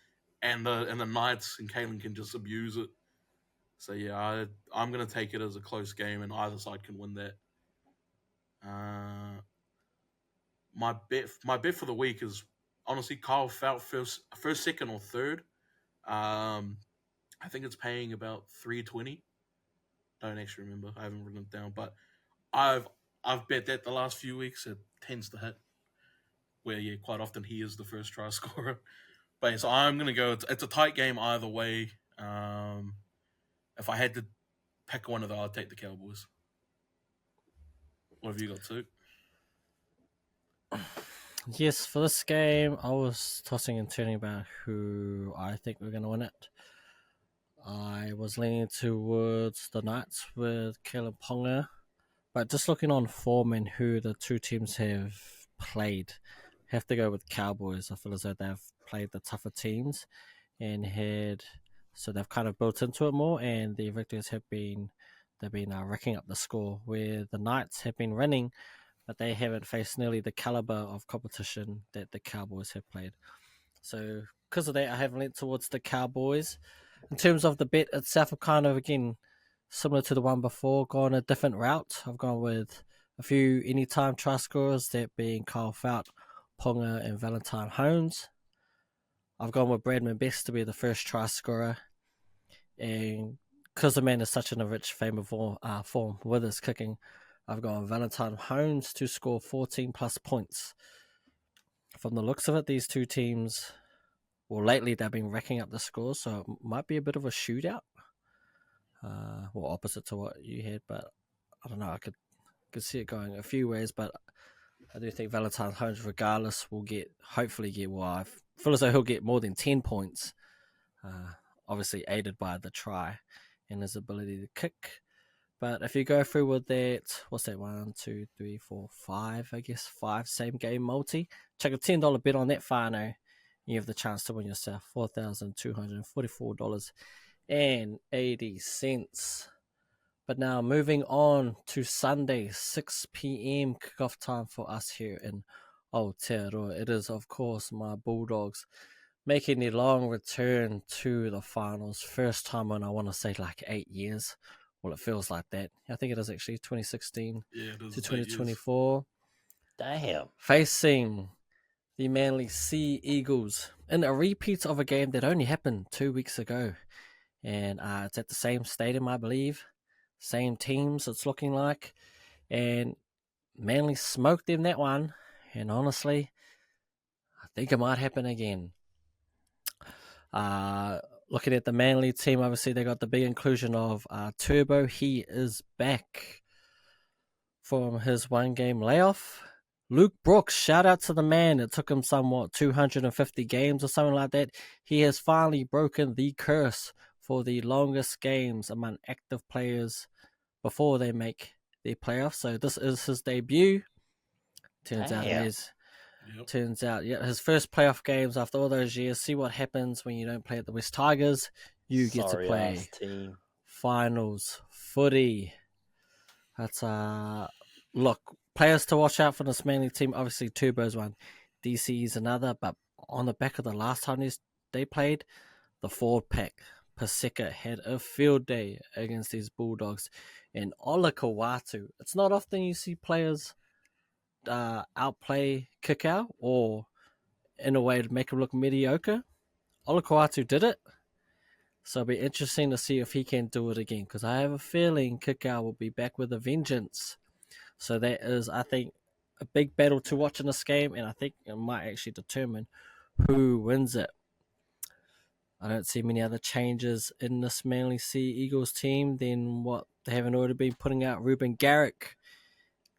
and the Knights and Kalen can just abuse it. So yeah, I'm gonna take it as a close game, and either side can win that. My bet for the week is honestly Kyle Felt first, second, or third. I think it's paying about $3.20. Don't actually remember. I haven't written it down, but I've bet that the last few weeks it tends to hit. Where yeah, quite often he is the first try scorer. But yeah, so I'm gonna go. It's a tight game either way. If I had to pick one of them, I'd take the Cowboys. What have you got, Sue? Yes, for this game, I was tossing and turning about who I think we're going to win it. I was leaning towards the Knights with Caleb Ponga, but just looking on form and who the two teams have played, have to go with Cowboys. I feel as though they've played the tougher teams and so they've kind of built into it more, and their victories have been they've been racking up the score, where the Knights have been running, but they haven't faced nearly the caliber of competition that the Cowboys have played. So because of that, I have leant towards the Cowboys. In terms of the bet itself, I've kind of, again, similar to the one before, gone a different route. I've gone with a few anytime try scorers, that being Kyle Fout, Ponga, and Valentine Holmes. I've gone with Bradman Best to be the first try scorer. And because the man is such in a rich form with his kicking, I've gone Valentine Holmes to score 14 plus points. From the looks of it, these two teams, well, lately they've been racking up the scores, so it might be a bit of a shootout. Well, opposite to what you had, but I don't know. I could see it going a few ways, but I do think Valentine Holmes, regardless, will hopefully get. Well, I feel as though he'll get more than 10 points. Obviously aided by the try and his ability to kick. But if you go through with that, what's that? 1, 2, 3, 4, 5, I guess 5 same game multi. Check a $10 bet on that whānau. You have the chance to win yourself $4,244.80. But now moving on to Sunday, 6 p.m. kickoff time for us here in Aotearoa. It is, of course, my Bulldogs making the long return to the finals. First time in, I want to say, like 8 years. Well, it feels like that. I think it is actually 2016 to 2024. Damn. Facing the Manly Sea Eagles in a repeat of a game that only happened 2 weeks ago. And it's at the same stadium, I believe. Same teams, it's looking like. And Manly smoked them that one. And honestly, I think it might happen again. Looking at the Manly team, obviously they got the big inclusion of Turbo. He is back from his 1 game layoff. Luke Brooks, shout out to the man. It took him somewhat 250 games or something like that. He has finally broken the curse for the longest games among active players before they make their playoffs. So this is his debut. Turns out, his first playoff games after all those years. See what happens when you don't play at the West Tigers. You get to play team. finals footy. That's look, players to watch out for this Manly team. Obviously, Turbo's one, DC is another. But on the back of the last time they played, the forward pack, Paseka, had a field day against these Bulldogs. And Ola Kawatu, it's not often you see players outplay Kikau or in a way to make him look mediocre. Ola Kawatu did it. So it'll be interesting to see if he can do it again, because I have a feeling Kikau will be back with a vengeance. So that is, I think, a big battle to watch in this game, and I think it might actually determine who wins it. I don't see many other changes in this Manly Sea Eagles team than what they haven't already been putting out. Ruben Garrick,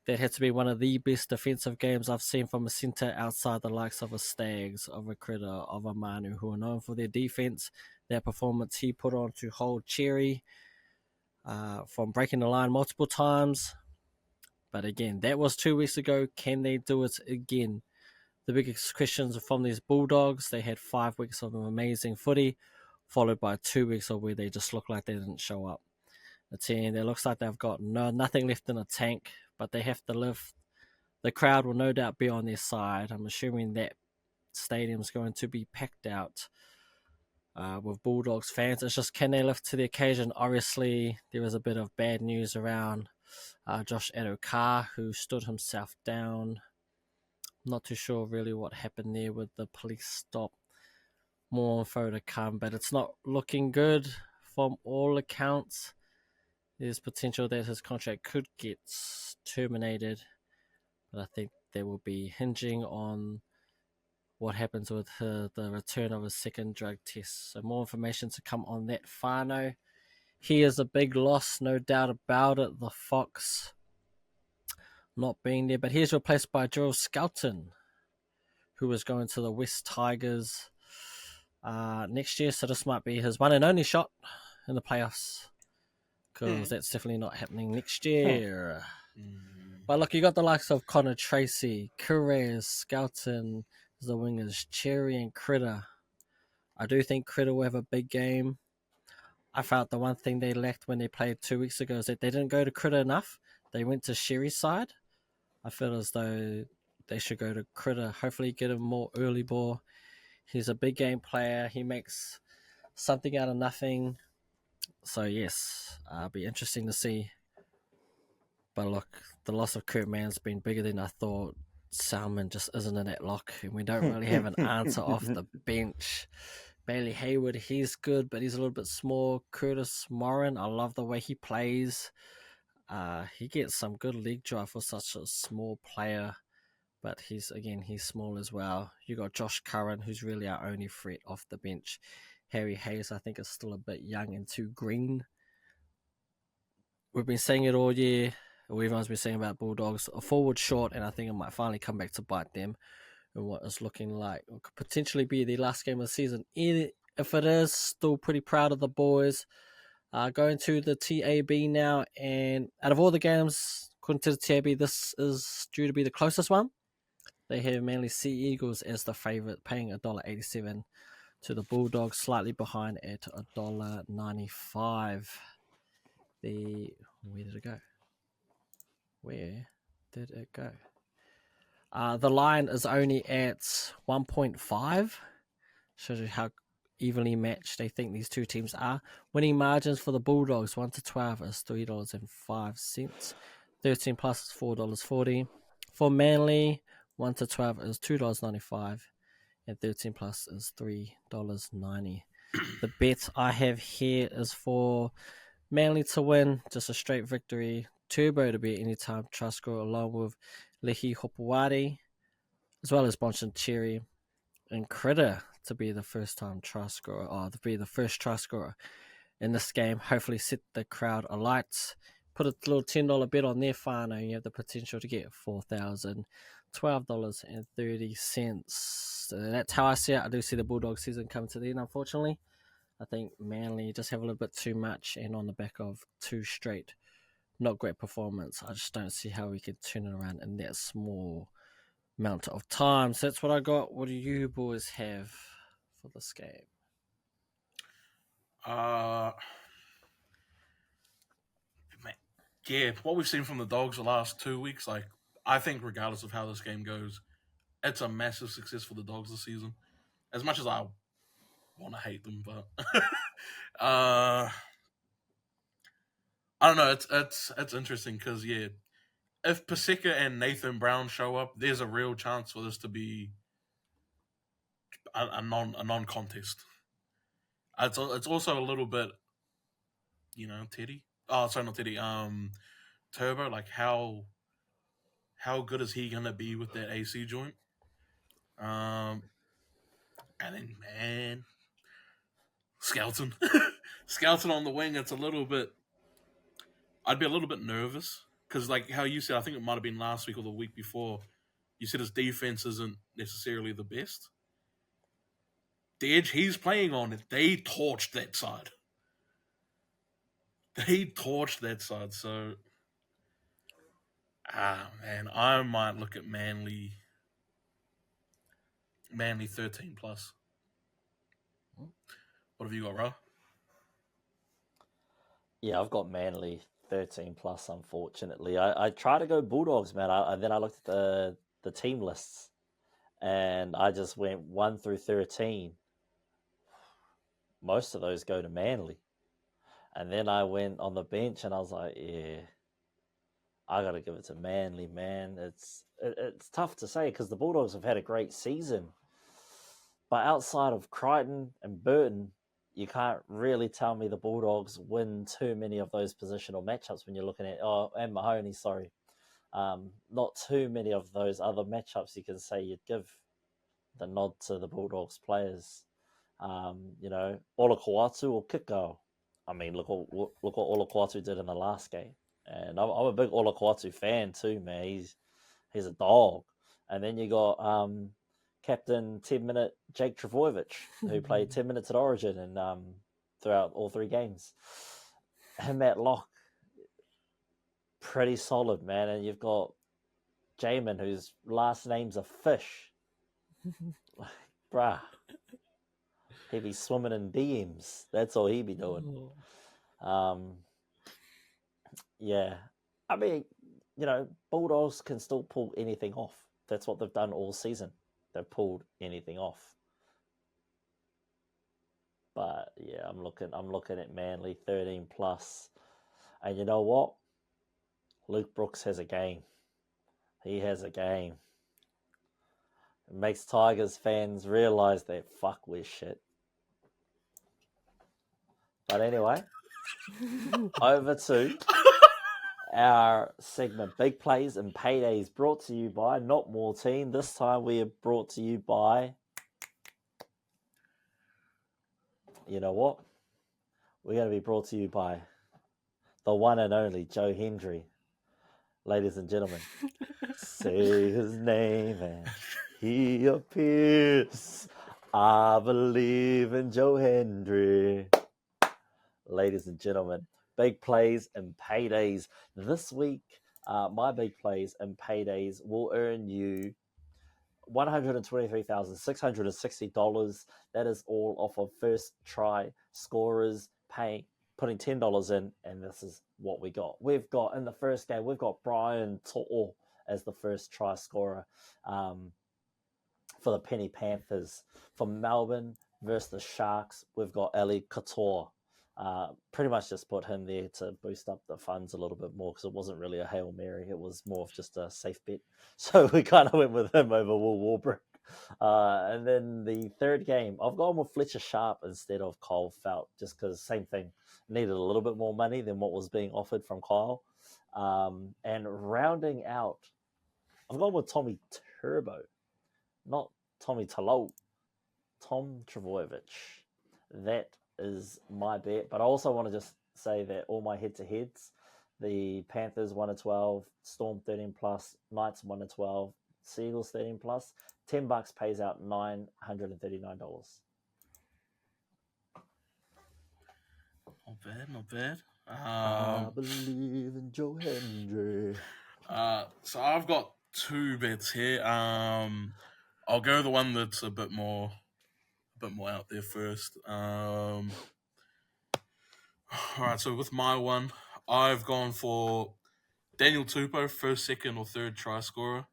that had to be one of the best defensive games I've seen from a centre outside the likes of a Stags, of a Critter, of a Manu, who are known for their defence. That performance he put on to hold Cherry from breaking the line multiple times. But again, that was 2 weeks ago. Can they do it again? The biggest questions are from these Bulldogs. They had 5 weeks of amazing footy, followed by 2 weeks of where they just look like they didn't show up. A team that looks like they've got nothing left in the tank, but they have to live. The crowd will no doubt be on their side. I'm assuming that stadium's going to be packed out with Bulldogs fans. It's just, can they lift to the occasion? Obviously, there was a bit of bad news around Josh Adokar, who stood himself down. Not too sure really what happened there with the police stop. More info to come, but it's not looking good from all accounts. There's potential that his contract could get terminated, but I think they will be hinging on what happens with the return of his second drug test. So more information to come on that whānau. He is a big loss, no doubt about it. The Fox not being there, but he's replaced by Gerald Skelton, who is going to the West Tigers next year. So this might be his one and only shot in the playoffs, because that's definitely not happening next year. But look, you got the likes of Connor Tracy, Kurez, Skelton, the wingers, Cherry and Critter. I do think Critter will have a big game. I felt the one thing they lacked when they played 2 weeks ago is that they didn't go to Critter enough. They went to Sherry's side. I feel as though they should go to Critter. Hopefully, get him more early ball. He's a big game player. He makes something out of nothing. So yes, it'll be interesting to see. But look, the loss of Kurt Mann's been bigger than I thought. Salmon just isn't in that lock, and we don't really have an answer off the bench. Bailey Hayward, he's good, but he's a little bit small. Curtis Morin, I love the way he plays. He gets some good leg drive for such a small player, but he's small as well. You got Josh Curran, who's really our only threat off the bench. Harry Hayes, I think, is still a bit young and too green. We've been saying it all year. Everyone's been saying about Bulldogs. A forward short, and I think it might finally come back to bite them. And what is looking like it could potentially be the last game of the season. If it is, still pretty proud of the boys. Going to the TAB now, and out of all the games, according to the TAB, this is due to be the closest one. They have Manly Sea Eagles as the favourite, paying $1.87 to the Bulldogs, slightly behind at $1.95. Where did it go? Where did it go? The line is only at 1.5. Shows you how evenly matched they think these two teams are. Winning margins for the Bulldogs 1 to 12 is $3.05. 13 plus is $4.40. For Manly, 1 to 12 is $2.95, and 13 plus is $3.90. The bet I have here is for Manly to win, just a straight victory. Turbo to be anytime try scorer, along with Lehi Hopuari, as well as Bonchan Cherry, and Critter to be the first time try scorer, or to be the first try scorer in this game. Hopefully set the crowd alight. Put a little $10 bet on their whānau, you have the potential to get $4,012.30. So that's how I see it. I do see the Bulldog season coming to the end, unfortunately. I think Manly just have a little bit too much, and on the back of two straight not great performance, I just don't see how we can turn it around in that small amount of time. So that's what I got. What do you boys have for this game? Yeah, what we've seen from the Dogs the last 2 weeks, like, I think regardless of how this game goes, it's a massive success for the Dogs this season. As much as I want to hate them, but I don't know. It's interesting because if Paseka and Nathan Brown show up, there's a real chance for this to be a non contest. It's also a little bit, Teddy. Oh, sorry, not Teddy. Turbo. Like how good is he gonna be with that AC joint? And then man, Skelton, Skelton on the wing. It's a little bit. I'd be a little bit nervous because, like how you said, I think it might have been last week or the week before. You said his defense isn't necessarily the best. The edge he's playing on, they torched that side. So, man, I might look at Manly 13 plus. What have you got, Ra? Yeah, I've got Manly 13 plus, unfortunately. I try to go Bulldogs, man. Then I looked at the team lists, and I just went 1 through 13. Most of those go to Manly. And then I went on the bench, and I was like, yeah, I got to give it to Manly, man. It's tough to say because the Bulldogs have had a great season. But outside of Crichton and Burton, you can't really tell me the Bulldogs win too many of those positional matchups when you're looking at, and Mahoney, sorry. Not too many of those other matchups you can say you'd give the nod to the Bulldogs players. Olakau'atu or Kiko. I mean, look what Olakau'atu did in the last game. And I'm a big Olakau'atu fan too, man. He's a dog. And then you got Captain 10-minute Jake Travojevic, who played 10 minutes at Origin and throughout all three games. And Matt Locke, pretty solid, man. And you've got Jamin, whose last name's a fish. Bruh. He'd be swimming in DMs. That's all he'd be doing. Yeah. I mean, Bulldogs can still pull anything off. That's what they've done all season. They've pulled anything off. But yeah, I'm looking at Manly 13 plus. And you know what? Luke Brooks has a game. He has a game. It makes Tigers fans realise that fuck, we're shit. But anyway, over to our segment Big Plays and Paydays, brought to you by Not More Team. This time we are brought to you by, you know what? We're going to be brought to you by the one and only Joe Hendry. Ladies and gentlemen, say his name and he appears. I believe in Joe Hendry. Ladies and gentlemen, Big Plays and Paydays. This week, my Big Plays and Paydays will earn you $123,660. That is all off of first try scorers putting $10 in, and this is what we got. We've got, in the first game, we've got Brian To'o as the first try scorer for the Penny Panthers. For Melbourne versus the Sharks, we've got Ali Couture. Pretty much just put him there to boost up the funds a little bit more because it wasn't really a Hail Mary. It was more of just a safe bet. So we kind of went with him over Will Warbrick. And then the third game, I've gone with Fletcher Sharp instead of Kyle Felt, just because same thing, needed a little bit more money than what was being offered from Kyle. And rounding out, I've gone with Tommy Turbo, not Tommy Talo, Tom Trbojevic. That is my bet, but I also want to just say that all my head-to-heads, the Panthers 1-12, Storm 13 plus, Knights 1-12, Seagulls 13 plus, $10 pays out $939. Not bad. I believe in Joe Hendry. So I've got two bets here. I'll go the one that's a bit more out there first. All right, so with my one, I've gone for Daniel Tupou, first, second, or third try scorer,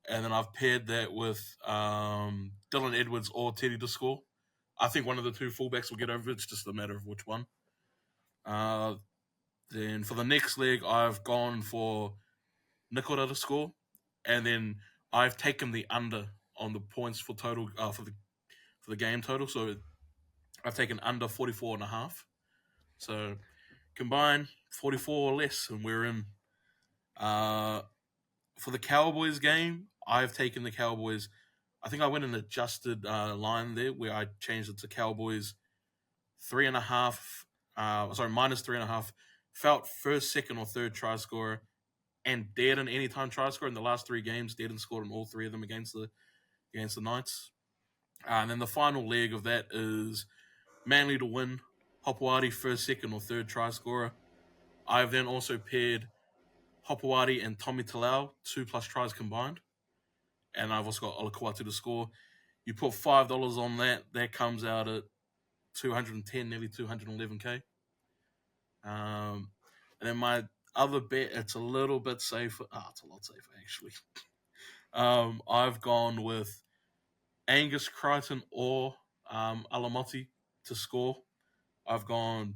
and then I've paired that with Dylan Edwards or Teddy to score. I think one of the two fullbacks will get over it. It's just a matter of which one. Then for the next leg, I've gone for Nikora to score, and then I've taken the under on the points for total for the game total. So I've taken under 44.5. So combine 44 or less, and we're in. For the Cowboys game, I've taken the Cowboys. I think I went an adjusted line there where I changed it to Cowboys minus 3.5. Felt first, second, or third try scorer, and Dearden anytime try scorer in the last three games. Dearden scored in all three of them against the Knights. And then the final leg of that is Manly to win. Hopewadi first, second, or third try scorer. I've then also paired Hopewadi and Tommy Talau, 2+ tries combined. And I've also got Olakuatu to score. You put $5 on that, that comes out at 210, nearly 211K. And then my other bet, it's a little bit safer. It's a lot safer, actually. I've gone with Angus Crichton or Alamotti to score. I've gone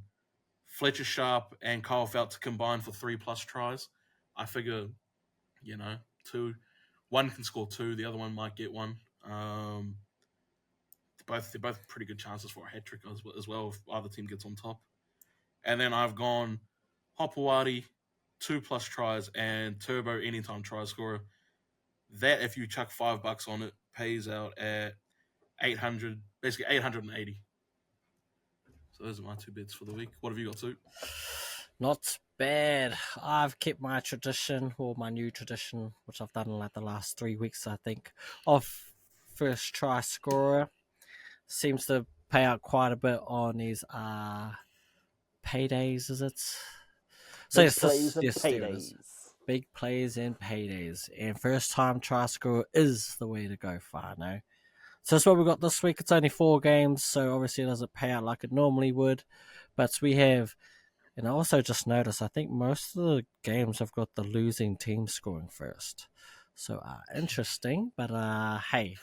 Fletcher Sharp and Kyle Felt to combine for 3+ tries. I figure, one can score two, the other one might get one. They're both pretty good chances for a hat trick as well if either team gets on top. And then I've gone Hopewadi, 2+ tries, and Turbo anytime try scorer. That, if you chuck $5 on it, pays out at 800, basically 880. So those are my two bets for the week. What have you got, Sue? Not bad. I've kept my tradition, or my new tradition, which I've done in like the last 3 weeks, I think, of first try scorer. Seems to pay out quite a bit on his paydays, is it? So Big plays and paydays. Big plays and paydays. And first time try scorer is the way to go, Fano. So that's what we got this week. It's only 4 games, so obviously it doesn't pay out like it normally would. But we have, and I also just noticed, I think most of the games have got the losing team scoring first. So interesting, but hey,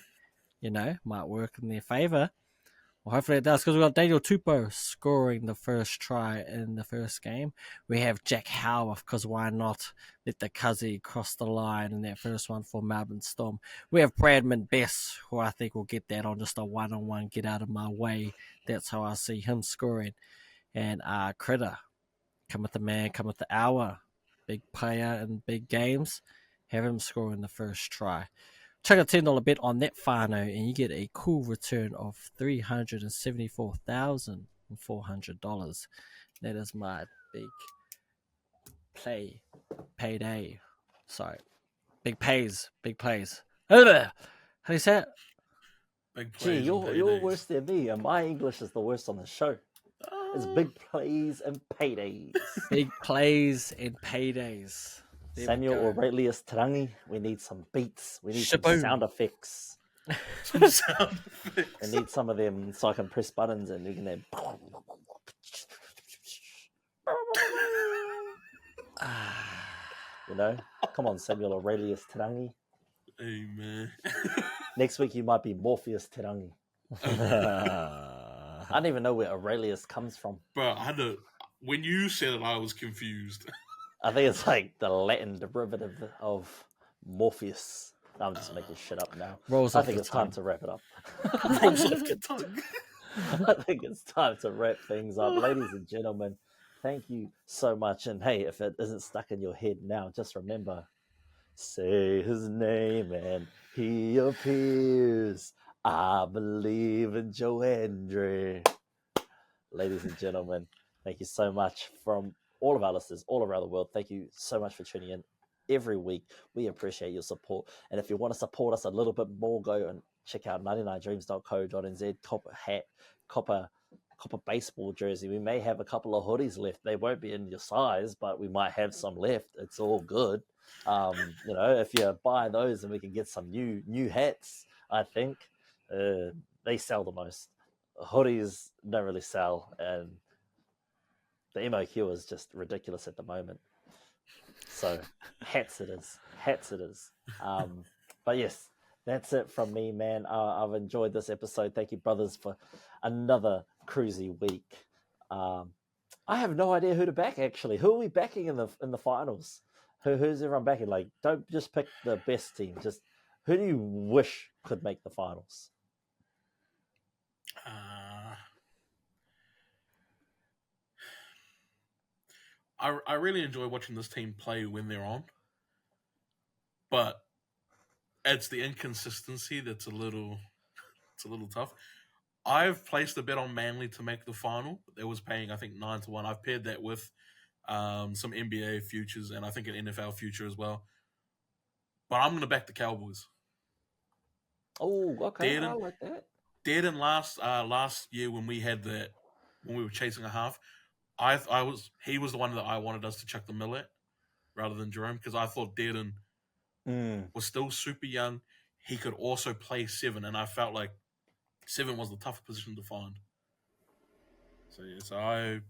might work in their favour. Well, hopefully it does, because we've got Daniel Tupou scoring the first try in the first game. We have Jack Howarth, because why not let the Cuzzy cross the line in that first one for Melbourne Storm. We have Bradman Bess, who I think will get that on just a one-on-one, get out of my way. That's how I see him scoring. And Critter, come with the man, come with the hour. Big player in big games. Have him scoring the first try. Chuck a $10 bet on that whānau and you get a cool return of $374,400. That is my big payday. Sorry. Big plays. How do you say it? Big Gee, plays and you're paydays. worse than me, and my English is the worst on the show. It's big plays and paydays. Big plays and paydays. There Samuel we go. Aurelius Tarangi, we need some beats. We need some Shaboom. sound effects. Some sound effects. We need some of them so I can press buttons and you can then... Come on, Samuel Aurelius Tarangi. Hey, man. Next week you might be Morpheus Tarangi. I don't even know where Aurelius comes from. Bro, when you said it, I was confused. I think it's like the Latin derivative of Morpheus. I'm just making shit up now. Rolls I off think the it's time tongue. to wrap it up. Rolls off the tongue. I think it's time to wrap things up. Ladies and gentlemen, thank you so much. And hey, if it isn't stuck in your head now, just remember, say his name and he appears. I believe in Joe Andre. Ladies and gentlemen, thank you so much from all of our listeners all around the world. Thank you so much for tuning in every week. We appreciate your support. And if you want to support us a little bit more, go and check out 99dreams.co.nz, copper hat, copper baseball jersey. We may have a couple of hoodies left. They won't be in your size, but we might have some left. It's all good. If you buy those and we can get some new hats, I think they sell the most. Hoodies don't really sell, and the MOQ is just ridiculous at the moment. So hats it is. But yes, that's it from me, man. I've enjoyed this episode. Thank you, brothers, for another cruisy week. I have no idea who to back, actually. Who are we backing in the finals? Who's everyone backing? Like, don't just pick the best team. Just who do you wish could make the finals? I really enjoy watching this team play when they're on, but it's the inconsistency that's a little tough. I've placed a bet on Manly to make the final. It was paying, I think, 9-1. I've paired that with some NBA futures and I think an NFL future as well. But I'm going to back the Cowboys. Oh, okay. I like that. Dead in last year when we were chasing a half, he was the one that I wanted us to chuck the mill at rather than Jerome, because I thought Dearden was still super young. He could also play 7, and I felt like 7 was the tougher position to find. So I'm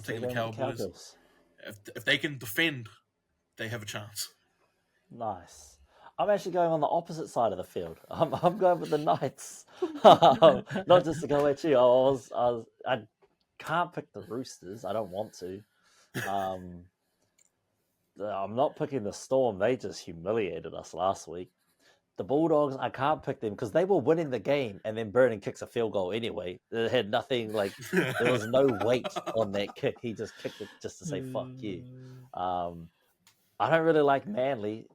taking the Cowboys. If they can defend, they have a chance. Nice. I'm actually going on the opposite side of the field. I'm going with the Knights. Not just to go at you. I can't pick the Roosters. I don't want to. I'm not picking the Storm. They just humiliated us last week. The Bulldogs, I can't pick them because they were winning the game and then Burton kicks a field goal anyway. It had nothing, there was no weight on that kick. He just kicked it just to say, fuck you. I don't really like Manly,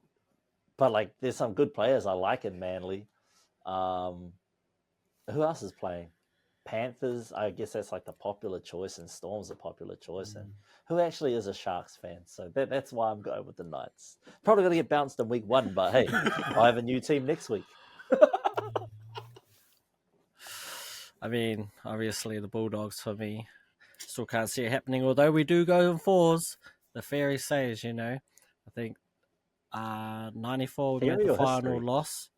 but there's some good players I like in Manly. Who else is playing? Panthers, I guess that's the popular choice, and Storm's a popular choice. And who actually is a Sharks fan? So that's why I'm going with the Knights. Probably going to get bounced in week 1, but hey, I have a new team next week. I mean, obviously the Bulldogs for me. Still can't see it happening, although we do go in 4s. The fairy says, I think 94 we made the final loss.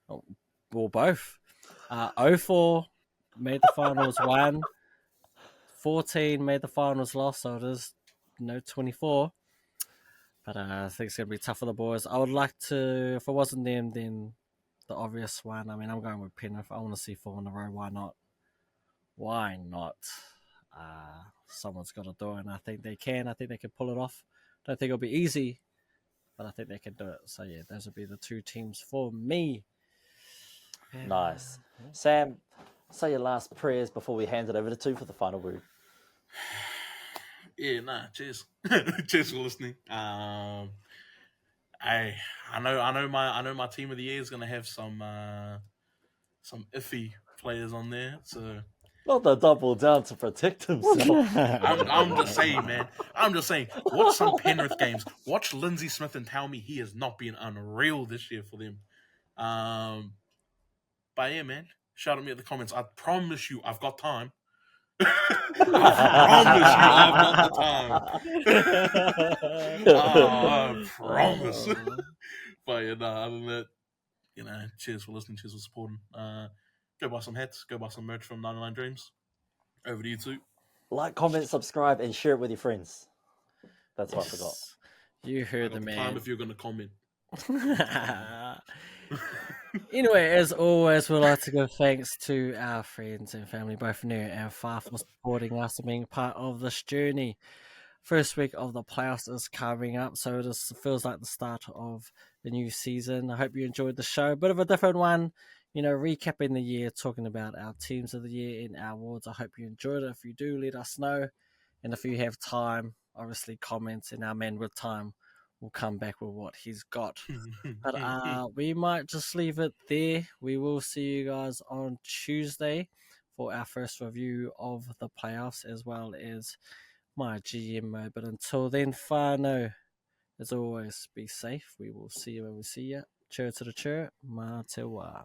Oh, well, both. 04 made the finals 1. 14 made the finals lost, so it is 24. But I think it's going to be tough for the boys. I would like to, if it wasn't them, then the obvious one. I mean, I'm going with Penrith. I want to see 4 in a row. Why not? Why not? Someone's got to do it, and I think they can. I think they can pull it off. Don't think it'll be easy, but I think they can do it. So, yeah, those would be the 2 teams for me. Nice. Sam, say your last prayers before we hand it over to two for the final word. Yeah, cheers. Cheers for listening. I know my team of the year is gonna have some iffy players on there. So Not the double down to protect himself. I'm just saying, man. I'm just saying. Watch some Penrith games. Watch Lindsay Smith and tell me he has not been unreal this year for them. But yeah, man. Shout at me at the comments. I promise you, I've got time. I promise you, I've got the time. I promise. But yeah, other than that, cheers for listening, cheers for supporting. Go buy some hats, go buy some merch from 99 Dreams. Over to you two. Like, comment, subscribe, and share it with your friends. That's what I forgot. You heard the man. Time if you're going to comment. Anyway, as always, we'd like to give thanks to our friends and family, both near and far, for supporting us and being part of this journey. First week of the playoffs is coming up, so it feels like the start of the new season. I hope you enjoyed the show. A bit of a different one, recapping the year, talking about our teams of the year in our awards. I hope you enjoyed it. If you do, let us know. And if you have time, obviously comments, and our man with time will come back with what he's got. But we might just leave it there. We will see you guys on Tuesday for our first review of the playoffs, as well as my GM mode. But until then, whānau, as always, be safe. We will see you when we see you. Cheer to the chair. Mā te wā.